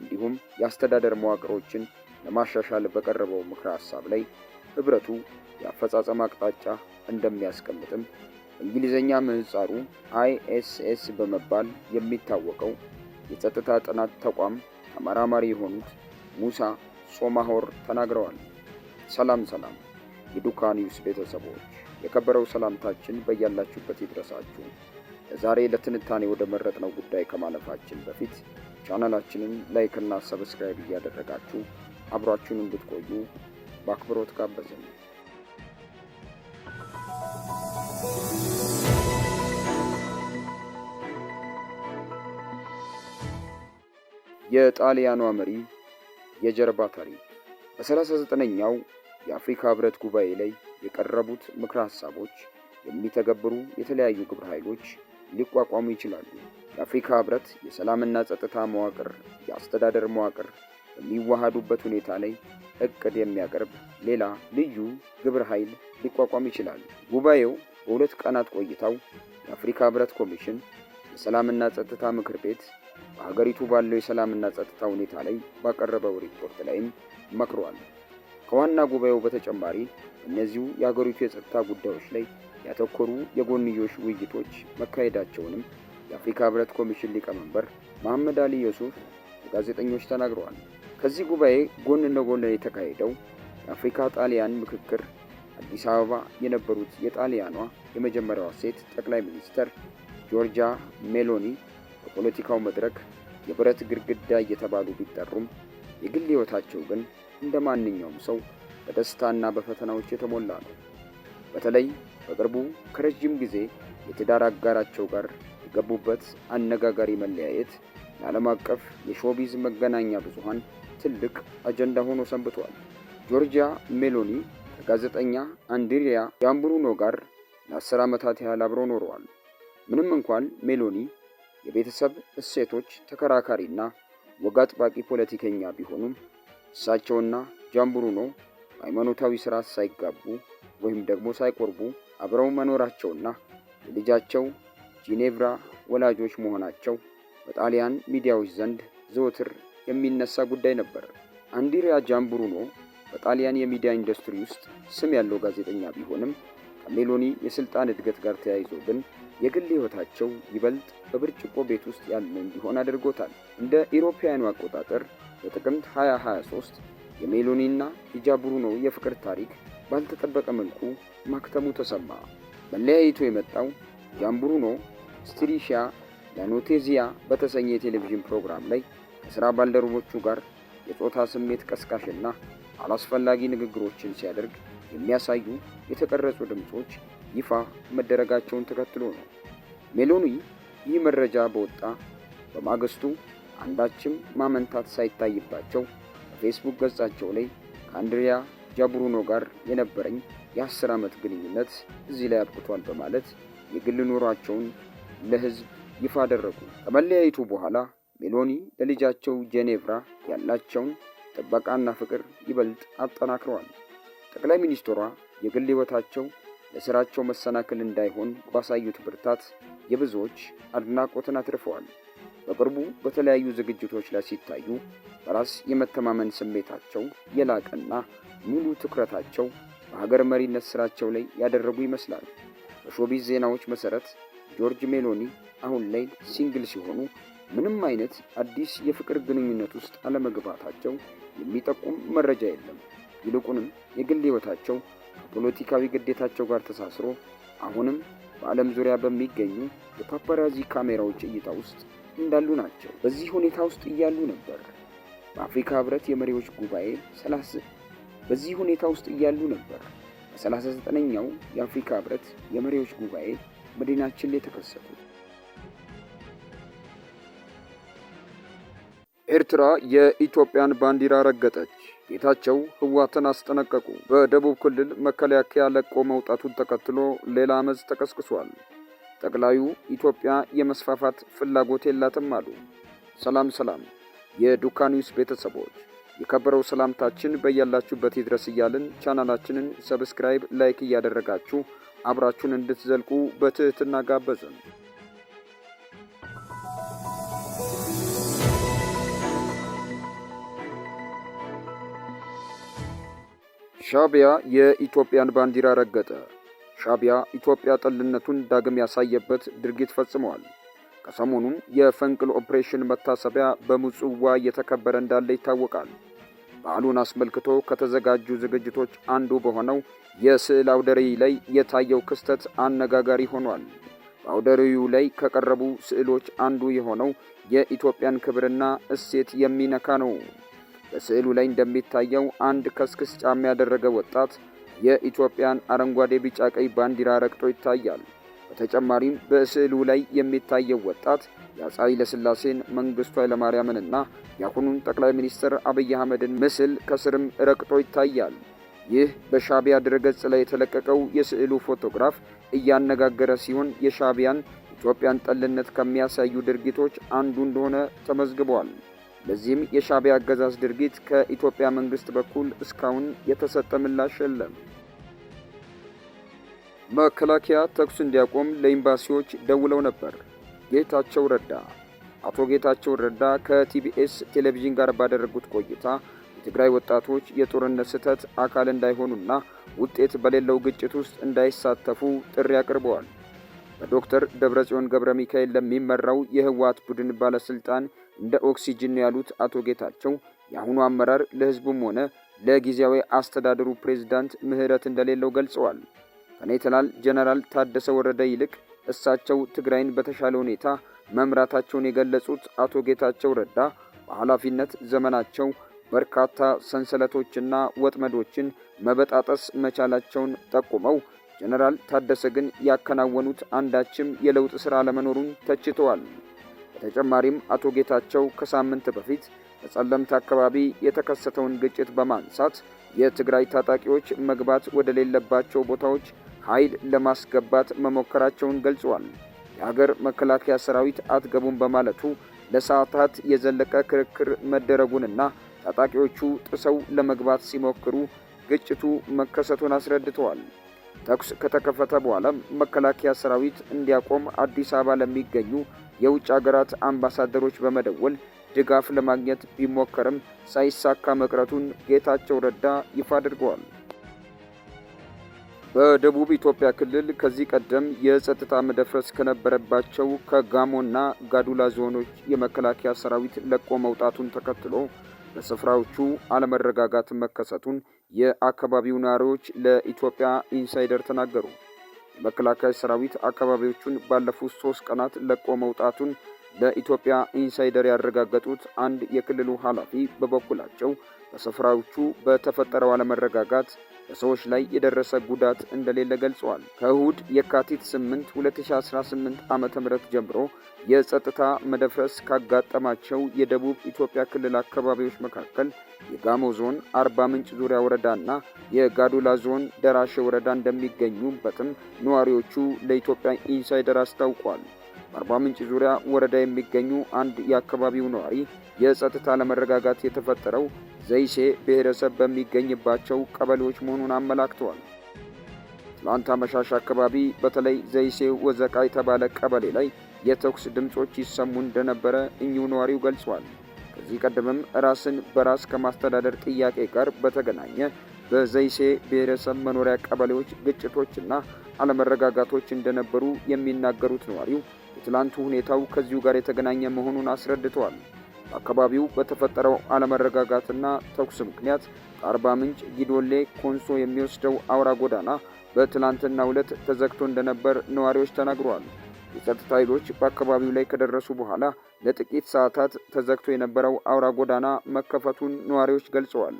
እንዲሁም የአስተዳደር መዋቅሮችን ለማሻሻል በቀረበው ምክረ ሐሳብ ላይ ህብረቱ የአፈጻጸም አቅጣጫ እንደሚያስቀምጥም በእንግሊዝኛ ምህጻሩ ISS በመባል የሚታወቀው የጸጥታ ጥናት ተቋም ተመራማሪ የሆኑት ሙሳ ሶማሆር ተናግረዋል። ሰላም የዱካ ኒውስ ቤተሰቦች፣ የከበረው ሰላምታችን በያላችሁበት ይድረሳችሁ። ዛሬ ለትንታኔ ወደ መረጥነው ጉዳይ ከማለፋችን በፊት ቻናላችንን ላይክ እና ሰብስክራይብ እያደረጋችሁ አብራችሁን እንድትቆዩ በአክብሮት ጋበዝን። የጣሊያኗ መሪ የጀርባ ታሪክ። በ39ኛው የአፍሪካ ህብረት ጉባኤ ላይ የቀረቡት ምክረ ሐሳቦች የሚተገብሩ የተለያዩ ግብረ ኃይሎች ሊቋቋሙ ይችላሉ። የአፍሪካ ህብረት የሰላምና ጸጥታ መዋቅር፣ የአስተዳደር መዋቅር በሚዋሃዱበት ሁኔታ ላይ እቅድ የሚያቀርብ ሌላ ልዩ ግብረ ኃይል ሊቋቋም ይችላል። ጉባኤው በሁለት ቀናት ቆይታው የአፍሪካ ህብረት ኮሚሽን፣ የሰላምና ጸጥታ ምክር ቤት በሀገሪቱ ባለው የሰላምና ጸጥታ ሁኔታ ላይ ባቀረበው ሪፖርት ላይም መክሯል። ከዋና ጉባኤው በተጨማሪ እነዚሁ የሀገሪቱ የጸጥታ ጉዳዮች ላይ ያተኮሩ የጎንዮሽ ውይይቶች መካሄዳቸውንም የአፍሪካ ህብረት ኮሚሽን ሊቀመንበር መሐመድ አሊ ዩሱፍ ለጋዜጠኞች ተናግረዋል። ከዚህ ጉባኤ ጎን ለጎን የተካሄደው የአፍሪካ ጣሊያን ምክክር አዲስ አበባ የነበሩት የጣሊያኗ የመጀመሪያዋ ሴት ጠቅላይ ሚኒስትር ጆርጂያ ሜሎኒ በፖለቲካው መድረክ የብረት ግድግዳ እየተባሉ ቢጠሩም የግል ህይወታቸው ግን እንደ ማንኛውም ሰው በደስታና በፈተናዎች የተሞላ ነው። በተለይ በቅርቡ ከረጅም ጊዜ የትዳር አጋራቸው ጋር የገቡበት አነጋጋሪ መለያየት ለዓለም አቀፍ የሾቢዝ መገናኛ ብዙሃን ትልቅ አጀንዳ ሆኖ ሰንብቷል። ጆርጂያ ሜሎኒ ከጋዜጠኛ አንድሪያ ጃምብሩኖ ጋር ለ10 ዓመታት ያህል አብረው ኖረዋል። ምንም እንኳን ሜሎኒ የቤተሰብ እሴቶች ተከራካሪና ወግ አጥባቂ ፖለቲከኛ ቢሆኑም እሳቸውና ጃምብሩኖ ሃይማኖታዊ ስርዓት ሳይጋቡ ወይም ደግሞ ሳይቆርቡ አብረው መኖራቸውና የልጃቸው ጂኔቭራ ወላጆች መሆናቸው በጣሊያን ሚዲያዎች ዘንድ ዘወትር የሚነሳ ጉዳይ ነበር። አንድሪያ ጃምብሩኖ በጣሊያን የሚዲያ ኢንዱስትሪ ውስጥ ስም ያለው ጋዜጠኛ ቢሆንም ከሜሎኒ የስልጣን እድገት ጋር ተያይዞ ግን የግል ህይወታቸው ይበልጥ በብርጭቆ ቤት ውስጥ ያለ እንዲሆን አድርጎታል። እንደ ኢሮፓውያኑ አቆጣጠር በጥቅምት 2023 የሜሎኒና የጃምብሩኖ የፍቅር ታሪክ ባልተጠበቀ መልኩ ማክተሙ ተሰማ። መለያየቱ የመጣው ጃምብሩኖ ስትሪሺያ ለኖቴዚያ በተሰኘ የቴሌቪዥን ፕሮግራም ላይ ከሥራ ባልደረቦቹ ጋር የጾታ ስሜት ቀስቃሽና አላስፈላጊ ንግግሮችን ሲያደርግ የሚያሳዩ የተቀረጹ ድምጾች ይፋ መደረጋቸውን ተከትሎ ነው። ሜሎኒ ይህ መረጃ በወጣ በማግስቱ አንዳችም ማመንታት ሳይታይባቸው በፌስቡክ ገጻቸው ላይ ከአንድሪያ ጃምብሩኖ ጋር የነበረኝ የ10 ዓመት ግንኙነት እዚህ ላይ አብቅቷል በማለት የግል ኑሯቸውን ለሕዝብ ይፋ አደረጉ። ከመለያየቱ በኋላ ሜሎኒ ለልጃቸው ጄኔቭራ ያላቸውን ጥበቃና ፍቅር ይበልጥ አጠናክረዋል። ጠቅላይ ሚኒስትሯ የግል ሕይወታቸው ለሥራቸው መሰናክል እንዳይሆን ባሳዩት ብርታት የብዙዎች አድናቆትን አትርፈዋል። በቅርቡ በተለያዩ ዝግጅቶች ላይ ሲታዩ በራስ የመተማመን ስሜታቸው የላቀና ሙሉ ትኩረታቸው በሀገር መሪነት ሥራቸው ላይ ያደረጉ ይመስላል። በሾቢዝ ዜናዎች መሠረት ጆርጅ ሜሎኒ አሁን ላይ ሲንግል ሲሆኑ ምንም አይነት አዲስ የፍቅር ግንኙነት ውስጥ አለመግባታቸው የሚጠቁም መረጃ የለም። ይልቁንም የግል ሕይወታቸው ከፖለቲካዊ ግዴታቸው ጋር ተሳስሮ አሁንም በዓለም ዙሪያ በሚገኙ የፓፓራዚ ካሜራዎች እይታ ውስጥ እንዳሉ ናቸው። በዚህ ሁኔታ ውስጥ እያሉ ነበር በአፍሪካ ህብረት የመሪዎች ጉባኤ በ39ኛው የአፍሪካ ህብረት የመሪዎች ጉባኤ መዲናችን ላይ ተከሰቱ። ኤርትራ የኢትዮጵያን ባንዲራ ረገጠች። ጌታቸው ህወሓትን አስጠነቀቁ። በደቡብ ክልል መከላከያ ለቆ መውጣቱን ተከትሎ ሌላ አመፅ ተቀስቅሷል። ጠቅላዩ ኢትዮጵያ የመስፋፋት ፍላጎት የላትም አሉ። ሰላም የዱካ ኒውስ ቤተሰቦች፣ የከበረው ሰላምታችን በያላችሁበት ይድረስ እያልን ቻናላችንን ሰብስክራይብ፣ ላይክ እያደረጋችሁ አብራችሁን እንድትዘልቁ በትህትና ጋበዝን። ሻዕቢያ የኢትዮጵያን ባንዲራ ረገጠ። ሻዕቢያ ኢትዮጵያ ጠልነቱን ዳግም ያሳየበት ድርጊት ፈጽመዋል። ከሰሞኑም የፈንቅል ኦፕሬሽን መታሰቢያ በምጽዋ እየተከበረ እንዳለ ይታወቃል። በዓሉን አስመልክቶ ከተዘጋጁ ዝግጅቶች አንዱ በሆነው የስዕል አውደ ርዕይ ላይ የታየው ክስተት አነጋጋሪ ሆኗል። በአውደ ርዕዩ ላይ ከቀረቡ ስዕሎች አንዱ የሆነው የኢትዮጵያን ክብርና እሴት የሚነካ ነው። በስዕሉ ላይ እንደሚታየው አንድ ከስክስ ጫማ ያደረገ ወጣት የኢትዮጵያን አረንጓዴ፣ ቢጫ፣ ቀይ ባንዲራ ረግጦ ይታያል። በተጨማሪም በስዕሉ ላይ የሚታየው ወጣት የአፄ ኃይለ ሥላሴን፣ መንግስቱ ኃይለማርያምንና የአሁኑን ጠቅላይ ሚኒስትር አብይ አህመድን ምስል ከስርም ረግጦ ይታያል። ይህ በሻዕቢያ ድረገጽ ላይ የተለቀቀው የስዕሉ ፎቶግራፍ እያነጋገረ ሲሆን የሻዕቢያን ኢትዮጵያን ጠልነት ከሚያሳዩ ድርጊቶች አንዱ እንደሆነ ተመዝግቧል። ለዚህም የሻዕቢያ አገዛዝ ድርጊት ከኢትዮጵያ መንግስት በኩል እስካሁን የተሰጠ ምላሽ የለም። መከላከያ ተኩስ እንዲያቆም ለኤምባሲዎች ደውለው ነበር። ጌታቸው ረዳ አቶ ጌታቸው ረዳ ከቲቢኤስ ቴሌቪዥን ጋር ባደረጉት ቆይታ የትግራይ ወጣቶች የጦርነት ስህተት አካል እንዳይሆኑና ውጤት በሌለው ግጭት ውስጥ እንዳይሳተፉ ጥሪ አቅርበዋል። በዶክተር ደብረጽዮን ገብረ ሚካኤል ለሚመራው የህወሓት ቡድን ባለስልጣን እንደ ኦክሲጅን ያሉት አቶ ጌታቸው የአሁኑ አመራር ለህዝቡም ሆነ ለጊዜያዊ አስተዳደሩ ፕሬዝዳንት ምህረት እንደሌለው ገልጸዋል። ከሌተናል ጀነራል ታደሰ ወረደ ይልቅ እሳቸው ትግራይን በተሻለ ሁኔታ መምራታቸውን የገለጹት አቶ ጌታቸው ረዳ በኃላፊነት ዘመናቸው በርካታ ሰንሰለቶችና ወጥመዶችን መበጣጠስ መቻላቸውን ጠቁመው ጀነራል ታደሰ ግን ያከናወኑት አንዳችም የለውጥ ሥራ ለመኖሩን ተችተዋል። በተጨማሪም አቶ ጌታቸው ከሳምንት በፊት በጸለምት አካባቢ የተከሰተውን ግጭት በማንሳት የትግራይ ታጣቂዎች መግባት ወደ ሌለባቸው ቦታዎች ኃይል ለማስገባት መሞከራቸውን ገልጸዋል። የሀገር መከላከያ ሰራዊት አትገቡም በማለቱ ለሰዓታት የዘለቀ ክርክር መደረጉንና ታጣቂዎቹ ጥሰው ለመግባት ሲሞክሩ ግጭቱ መከሰቱን አስረድተዋል። ተኩስ ከተከፈተ በኋላም መከላከያ ሰራዊት እንዲያቆም አዲስ አበባ ለሚገኙ የውጭ ሀገራት አምባሳደሮች በመደወል ድጋፍ ለማግኘት ቢሞከርም ሳይሳካ መቅረቱን ጌታቸው ረዳ ይፋ አድርገዋል። በደቡብ ኢትዮጵያ ክልል ከዚህ ቀደም የጸጥታ መደፍረስ ከነበረባቸው ከጋሞና ጋዱላ ዞኖች የመከላከያ ሰራዊት ለቆ መውጣቱን ተከትሎ በስፍራዎቹ አለመረጋጋት መከሰቱን የአካባቢው ነዋሪዎች ለኢትዮጵያ ኢንሳይደር ተናገሩ። የመከላከያ ሰራዊት አካባቢዎቹን ባለፉት 3 ቀናት ለቆ መውጣቱን ለኢትዮጵያ ኢንሳይደር ያረጋገጡት አንድ የክልሉ ኃላፊ በበኩላቸው በስፍራዎቹ በተፈጠረው አለመረጋጋት በሰዎች ላይ የደረሰ ጉዳት እንደሌለ ገልጸዋል። ከእሁድ የካቲት 8 2018 ዓ.ም ጀምሮ የጸጥታ መደፍረስ ካጋጠማቸው የደቡብ ኢትዮጵያ ክልል አካባቢዎች መካከል የጋሞ ዞን አርባ ምንጭ ዙሪያ ወረዳና የጋዶላ ዞን ደራሼ ወረዳ እንደሚገኙበትም ነዋሪዎቹ ለኢትዮጵያ ኢንሳይደር አስታውቋል። በአርባ ምንጭ ዙሪያ ወረዳ የሚገኙ አንድ የአካባቢው ነዋሪ የጸጥታ አለመረጋጋት የተፈጠረው ዘይሴ ብሔረሰብ በሚገኝባቸው ቀበሌዎች መሆኑን አመላክተዋል። ትላንት አመሻሽ አካባቢ በተለይ ዘይሴ ወዘቃ የተባለ ቀበሌ ላይ የተኩስ ድምጾች ይሰሙ እንደነበረ እኚሁ ነዋሪው ገልጸዋል። ከዚህ ቀደምም ራስን በራስ ከማስተዳደር ጥያቄ ጋር በተገናኘ በዘይሴ ብሔረሰብ መኖሪያ ቀበሌዎች ግጭቶችና አለመረጋጋቶች እንደነበሩ የሚናገሩት ነዋሪው የትላንቱ ሁኔታው ከዚሁ ጋር የተገናኘ መሆኑን አስረድተዋል። በአካባቢው በተፈጠረው አለመረጋጋትና ተኩስ ምክንያት ከአርባ ምንጭ ጊዶሌ ኮንሶ የሚወስደው አውራ ጎዳና በትላንትናው ዕለት ተዘግቶ እንደነበር ነዋሪዎች ተናግረዋል። የጸጥታ ኃይሎች በአካባቢው ላይ ከደረሱ በኋላ ለጥቂት ሰዓታት ተዘግቶ የነበረው አውራ ጎዳና መከፈቱን ነዋሪዎች ገልጸዋል።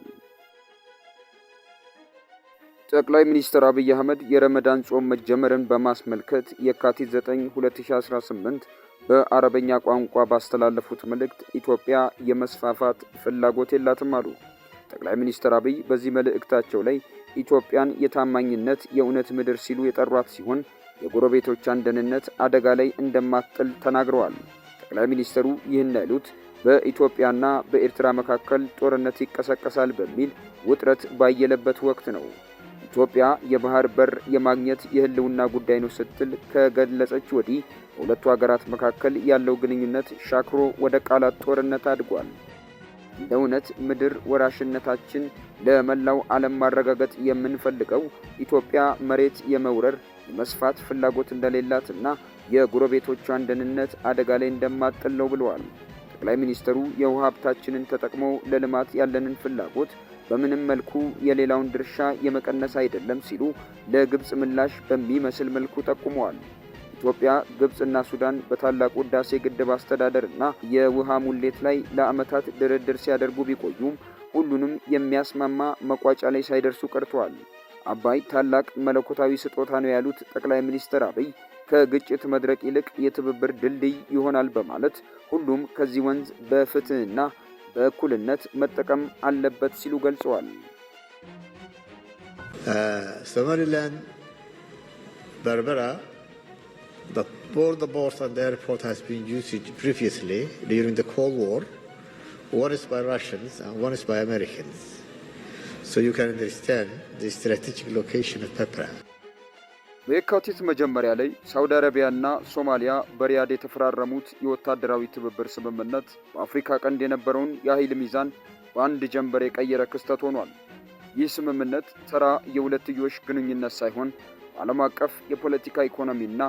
ጠቅላይ ሚኒስትር አብይ አህመድ የረመዳን ጾም መጀመርን በማስመልከት የካቲት 9 2018 በአረበኛ ቋንቋ ባስተላለፉት መልእክት ኢትዮጵያ የመስፋፋት ፍላጎት የላትም አሉ። ጠቅላይ ሚኒስትር አብይ በዚህ መልእክታቸው ላይ ኢትዮጵያን የታማኝነት የእውነት ምድር ሲሉ የጠሯት ሲሆን የጎረቤቶቿን ደህንነት አደጋ ላይ እንደማትጥል ተናግረዋል። ጠቅላይ ሚኒስትሩ ይህን ያሉት በኢትዮጵያና በኤርትራ መካከል ጦርነት ይቀሰቀሳል በሚል ውጥረት ባየለበት ወቅት ነው። ኢትዮጵያ የባህር በር የማግኘት የህልውና ጉዳይ ነው ስትል ከገለጸች ወዲህ በሁለቱ ሀገራት መካከል ያለው ግንኙነት ሻክሮ ወደ ቃላት ጦርነት አድጓል። እንደ እውነት ምድር ወራሽነታችን ለመላው ዓለም ማረጋገጥ የምንፈልገው ኢትዮጵያ መሬት የመውረር የመስፋት ፍላጎት እንደሌላትና የጎረቤቶቿን ደህንነት አደጋ ላይ እንደማትጥል ነው ብለዋል። ጠቅላይ ሚኒስትሩ የውሃ ሀብታችንን ተጠቅሞ ለልማት ያለንን ፍላጎት በምንም መልኩ የሌላውን ድርሻ የመቀነስ አይደለም ሲሉ ለግብጽ ምላሽ በሚመስል መልኩ ጠቁመዋል። ኢትዮጵያ፣ ግብጽና ሱዳን በታላቁ ህዳሴ ግድብ አስተዳደርና የውሃ ሙሌት ላይ ለዓመታት ድርድር ሲያደርጉ ቢቆዩም ሁሉንም የሚያስማማ መቋጫ ላይ ሳይደርሱ ቀርተዋል። አባይ ታላቅ መለኮታዊ ስጦታ ነው ያሉት ጠቅላይ ሚኒስትር አብይ ከግጭት መድረቅ ይልቅ የትብብር ድልድይ ይሆናል በማለት ሁሉም ከዚህ ወንዝ በፍትህና በእኩልነት መጠቀም አለበት ሲሉ ገልጸዋል። ሶማሊላንድ በርበራ the port and the airport has been used previously during the Cold War. One is by Russians and one is by Americans. So you can understand the strategic location of Pepra. በየካቲት መጀመሪያ ላይ ሳውዲ አረቢያና ሶማሊያ በሪያድ የተፈራረሙት የወታደራዊ ትብብር ስምምነት በአፍሪካ ቀንድ የነበረውን የኃይል ሚዛን በአንድ ጀንበር የቀየረ ክስተት ሆኗል። ይህ ስምምነት ተራ የሁለትዮሽ ግንኙነት ሳይሆን ዓለም አቀፍ የፖለቲካ ኢኮኖሚና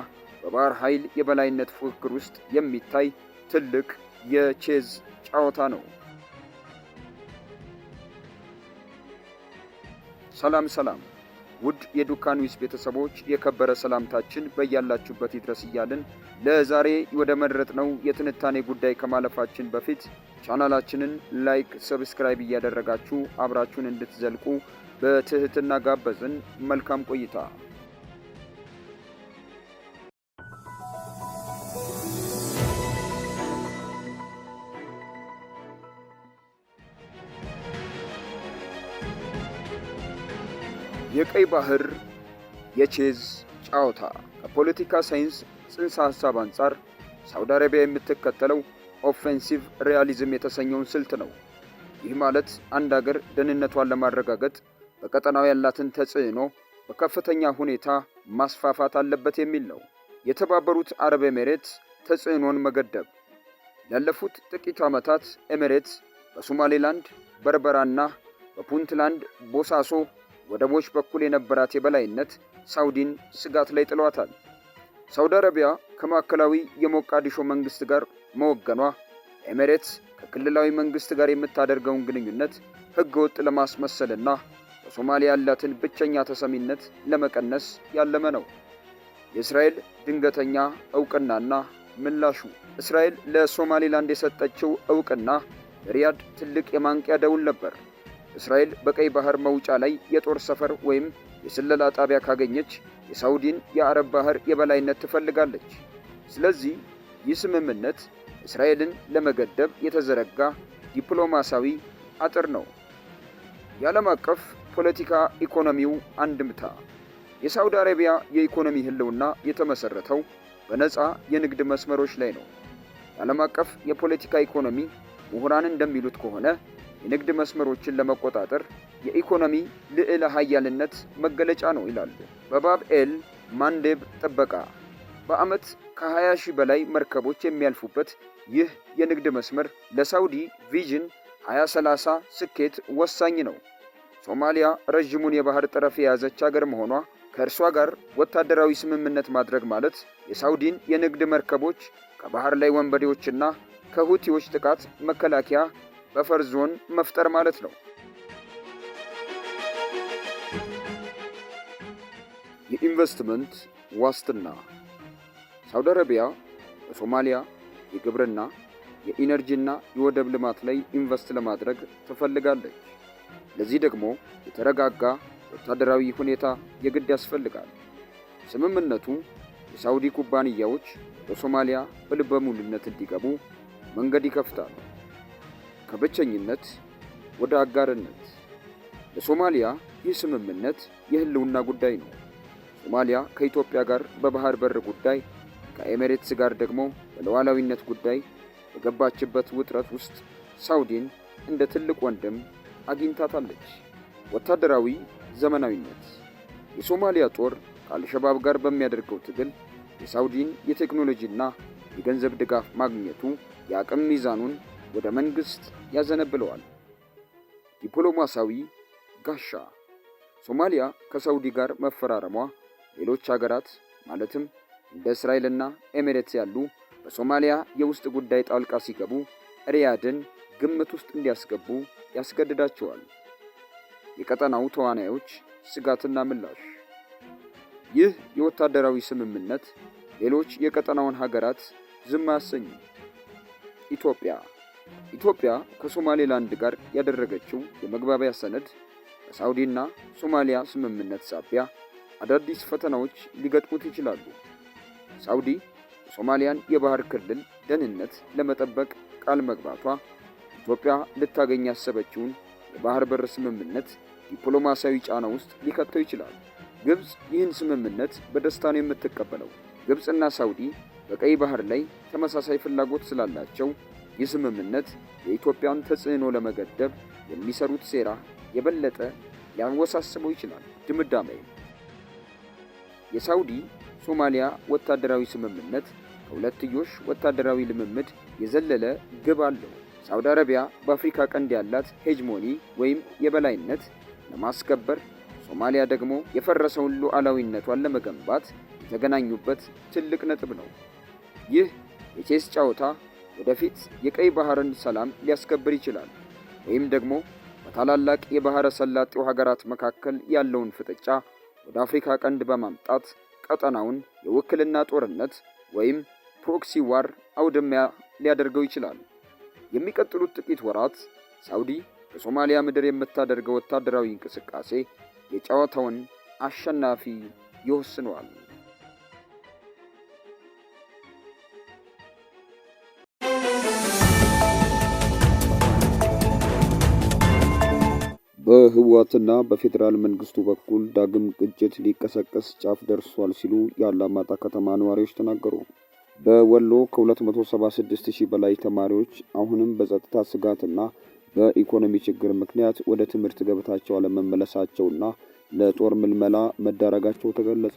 በባህር ኃይል የበላይነት ፉክክር ውስጥ የሚታይ ትልቅ የቼዝ ጨዋታ ነው። ሰላም ውድ የዱካ ኒውስ ቤተሰቦች የከበረ ሰላምታችን በያላችሁበት ይድረስ እያልን ለዛሬ ወደ መረጥነው የትንታኔ ጉዳይ ከማለፋችን በፊት ቻናላችንን ላይክ፣ ሰብስክራይብ እያደረጋችሁ አብራችሁን እንድትዘልቁ በትህትና ጋበዝን። መልካም ቆይታ። የቀይ ባህር የቼዝ ጨዋታ ከፖለቲካ ሳይንስ ጽንሰ ሐሳብ አንጻር ሳውዲ አረቢያ የምትከተለው ኦፌንሲቭ ሪያሊዝም የተሰኘውን ስልት ነው። ይህ ማለት አንድ ሀገር ደህንነቷን ለማረጋገጥ በቀጠናው ያላትን ተጽዕኖ በከፍተኛ ሁኔታ ማስፋፋት አለበት የሚል ነው። የተባበሩት አረብ ኤሚሬትስ ተጽዕኖን መገደብ። ላለፉት ጥቂት ዓመታት ኤሚሬትስ በሶማሌላንድ በርበራና በፑንትላንድ ቦሳሶ ወደቦች በኩል የነበራት የበላይነት ሳውዲን ስጋት ላይ ጥሏታል። ሳውዲ አረቢያ ከማዕከላዊ የሞቃዲሾ መንግስት ጋር መወገኗ ኤሚሬትስ ከክልላዊ መንግስት ጋር የምታደርገውን ግንኙነት ህገወጥ ለማስመሰልና በሶማሊያ ያላትን ብቸኛ ተሰሚነት ለመቀነስ ያለመ ነው። የእስራኤል ድንገተኛ ዕውቅናና ምላሹ። እስራኤል ለሶማሌላንድ የሰጠችው ዕውቅና ለሪያድ ትልቅ የማንቂያ ደውል ነበር። እስራኤል በቀይ ባህር መውጫ ላይ የጦር ሰፈር ወይም የስለላ ጣቢያ ካገኘች የሳውዲን የአረብ ባህር የበላይነት ትፈልጋለች። ስለዚህ ይህ ስምምነት እስራኤልን ለመገደብ የተዘረጋ ዲፕሎማሲያዊ አጥር ነው። የዓለም አቀፍ ፖለቲካ ኢኮኖሚው አንድምታ። የሳውዲ አረቢያ የኢኮኖሚ ህልውና የተመሰረተው በነፃ የንግድ መስመሮች ላይ ነው። የዓለም አቀፍ የፖለቲካ ኢኮኖሚ ምሁራን እንደሚሉት ከሆነ የንግድ መስመሮችን ለመቆጣጠር የኢኮኖሚ ልዕለ ኃያልነት መገለጫ ነው ይላሉ። በባብ ኤል ማንዴብ ጥበቃ በዓመት ከ20 ሺህ በላይ መርከቦች የሚያልፉበት ይህ የንግድ መስመር ለሳውዲ ቪዥን 2030 ስኬት ወሳኝ ነው። ሶማሊያ ረዥሙን የባህር ጠረፍ የያዘች ሀገር መሆኗ ከእርሷ ጋር ወታደራዊ ስምምነት ማድረግ ማለት የሳውዲን የንግድ መርከቦች ከባህር ላይ ወንበዴዎችና ከሁቲዎች ጥቃት መከላከያ በፈር ዞን መፍጠር ማለት ነው። የኢንቨስትመንት ዋስትና። ሳውዲ አረቢያ በሶማሊያ የግብርና፣ የኢነርጂና የወደብ ልማት ላይ ኢንቨስት ለማድረግ ትፈልጋለች። ለዚህ ደግሞ የተረጋጋ ወታደራዊ ሁኔታ የግድ ያስፈልጋል። ስምምነቱ የሳውዲ ኩባንያዎች በሶማሊያ በልበ ሙሉነት እንዲገቡ መንገድ ይከፍታል። ከብቸኝነት ወደ አጋርነት። ለሶማሊያ ይህ ስምምነት የህልውና ጉዳይ ነው። ሶማሊያ ከኢትዮጵያ ጋር በባህር በር ጉዳይ፣ ከኤሚሬትስ ጋር ደግሞ በሉዓላዊነት ጉዳይ በገባችበት ውጥረት ውስጥ ሳውዲን እንደ ትልቅ ወንድም አግኝታታለች። ወታደራዊ ዘመናዊነት። የሶማሊያ ጦር ከአልሸባብ ጋር በሚያደርገው ትግል የሳውዲን የቴክኖሎጂና የገንዘብ ድጋፍ ማግኘቱ የአቅም ሚዛኑን ወደ መንግስት ያዘነብለዋል። ዲፕሎማሲያዊ ጋሻ። ሶማሊያ ከሳውዲ ጋር መፈራረሟ ሌሎች ሀገራት ማለትም እንደ እስራኤልና ኤሚሬትስ ያሉ በሶማሊያ የውስጥ ጉዳይ ጣልቃ ሲገቡ ሪያድን ግምት ውስጥ እንዲያስገቡ ያስገድዳቸዋል። የቀጠናው ተዋናዮች ስጋትና ምላሽ። ይህ የወታደራዊ ስምምነት ሌሎች የቀጠናውን ሀገራት ዝም አያሰኙ። ኢትዮጵያ ከሶማሌላንድ ጋር ያደረገችው የመግባቢያ ሰነድ በሳውዲና ሶማሊያ ስምምነት ሳቢያ አዳዲስ ፈተናዎች ሊገጥሙት ይችላሉ። ሳውዲ የሶማሊያን የባህር ክልል ደህንነት ለመጠበቅ ቃል መግባቷ ኢትዮጵያ ልታገኝ ያሰበችውን የባህር በር ስምምነት ዲፕሎማሲያዊ ጫና ውስጥ ሊከተው ይችላል። ግብጽ ይህን ስምምነት በደስታ ነው የምትቀበለው። ግብጽና ሳውዲ በቀይ ባህር ላይ ተመሳሳይ ፍላጎት ስላላቸው ይህ ስምምነት የኢትዮጵያን ተጽዕኖ ለመገደብ የሚሰሩት ሴራ የበለጠ ሊያወሳስበው ይችላል። ድምዳሜ። የሳውዲ ሶማሊያ ወታደራዊ ስምምነት ከሁለትዮሽ ወታደራዊ ልምምድ የዘለለ ግብ አለው። ሳውዲ አረቢያ በአፍሪካ ቀንድ ያላት ሄጅሞኒ ወይም የበላይነት ለማስከበር፣ ሶማሊያ ደግሞ የፈረሰውን ሉዓላዊነቷን ለመገንባት የተገናኙበት ትልቅ ነጥብ ነው። ይህ የቼስ ጨዋታ ወደፊት የቀይ ባህርን ሰላም ሊያስከብር ይችላል፣ ወይም ደግሞ በታላላቅ የባህረ ሰላጤው ሀገራት መካከል ያለውን ፍጥጫ ወደ አፍሪካ ቀንድ በማምጣት ቀጠናውን የውክልና ጦርነት ወይም ፕሮክሲ ዋር አውድማ ሊያደርገው ይችላል። የሚቀጥሉት ጥቂት ወራት ሳውዲ በሶማሊያ ምድር የምታደርገው ወታደራዊ እንቅስቃሴ የጨዋታውን አሸናፊ ይወስነዋል። በህወሓትና በፌዴራል መንግስቱ በኩል ዳግም ግጭት ሊቀሰቀስ ጫፍ ደርሷል ሲሉ የአላማጣ ከተማ ነዋሪዎች ተናገሩ። በወሎ ከ276,000 በላይ ተማሪዎች አሁንም በጸጥታ ስጋትና በኢኮኖሚ ችግር ምክንያት ወደ ትምህርት ገበታቸው አለመመለሳቸውና ለጦር ምልመላ መዳረጋቸው ተገለጸ።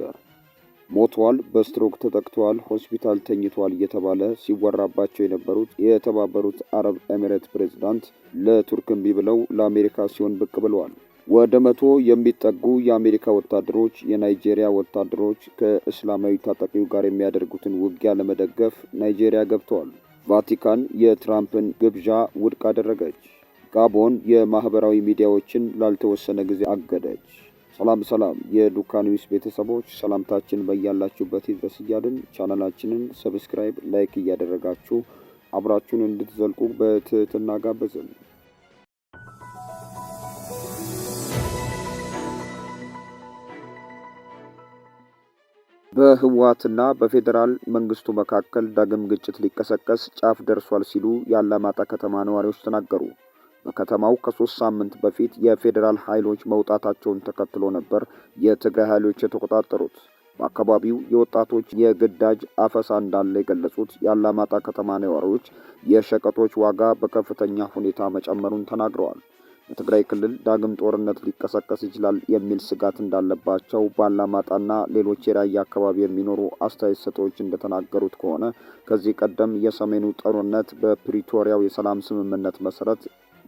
ሞተዋል፣ በስትሮክ ተጠቅተዋል፣ ሆስፒታል ተኝተዋል እየተባለ ሲወራባቸው የነበሩት የተባበሩት አረብ ኤሚሬት ፕሬዝዳንት ለቱርክ እምቢ ብለው ለአሜሪካ ሲሆን ብቅ ብለዋል። ወደ 100 የሚጠጉ የአሜሪካ ወታደሮች የናይጄሪያ ወታደሮች ከእስላማዊ ታጣቂው ጋር የሚያደርጉትን ውጊያ ለመደገፍ ናይጄሪያ ገብተዋል። ቫቲካን የትራምፕን ግብዣ ውድቅ አደረገች። ጋቦን የማህበራዊ ሚዲያዎችን ላልተወሰነ ጊዜ አገደች። ሰላም የዱካ ኒውስ ቤተሰቦች ሰላምታችን በያላችሁበት ይድረስ እያልን ቻናላችንን ሰብስክራይብ፣ ላይክ እያደረጋችሁ አብራችሁን እንድትዘልቁ በትህትና ጋበዝን። በህወሓትና በፌዴራል መንግስቱ መካከል ዳግም ግጭት ሊቀሰቀስ ጫፍ ደርሷል ሲሉ የአላማጣ ከተማ ነዋሪዎች ተናገሩ። በከተማው ከ3 ሳምንት በፊት የፌዴራል ኃይሎች መውጣታቸውን ተከትሎ ነበር የትግራይ ኃይሎች የተቆጣጠሩት። በአካባቢው የወጣቶች የግዳጅ አፈሳ እንዳለ የገለጹት የአላማጣ ከተማ ነዋሪዎች የሸቀጦች ዋጋ በከፍተኛ ሁኔታ መጨመሩን ተናግረዋል። በትግራይ ክልል ዳግም ጦርነት ሊቀሰቀስ ይችላል የሚል ስጋት እንዳለባቸው በአላማጣና ሌሎች የራያ አካባቢ የሚኖሩ አስተያየት ሰጪዎች እንደተናገሩት ከሆነ ከዚህ ቀደም የሰሜኑ ጦርነት በፕሪቶሪያው የሰላም ስምምነት መሰረት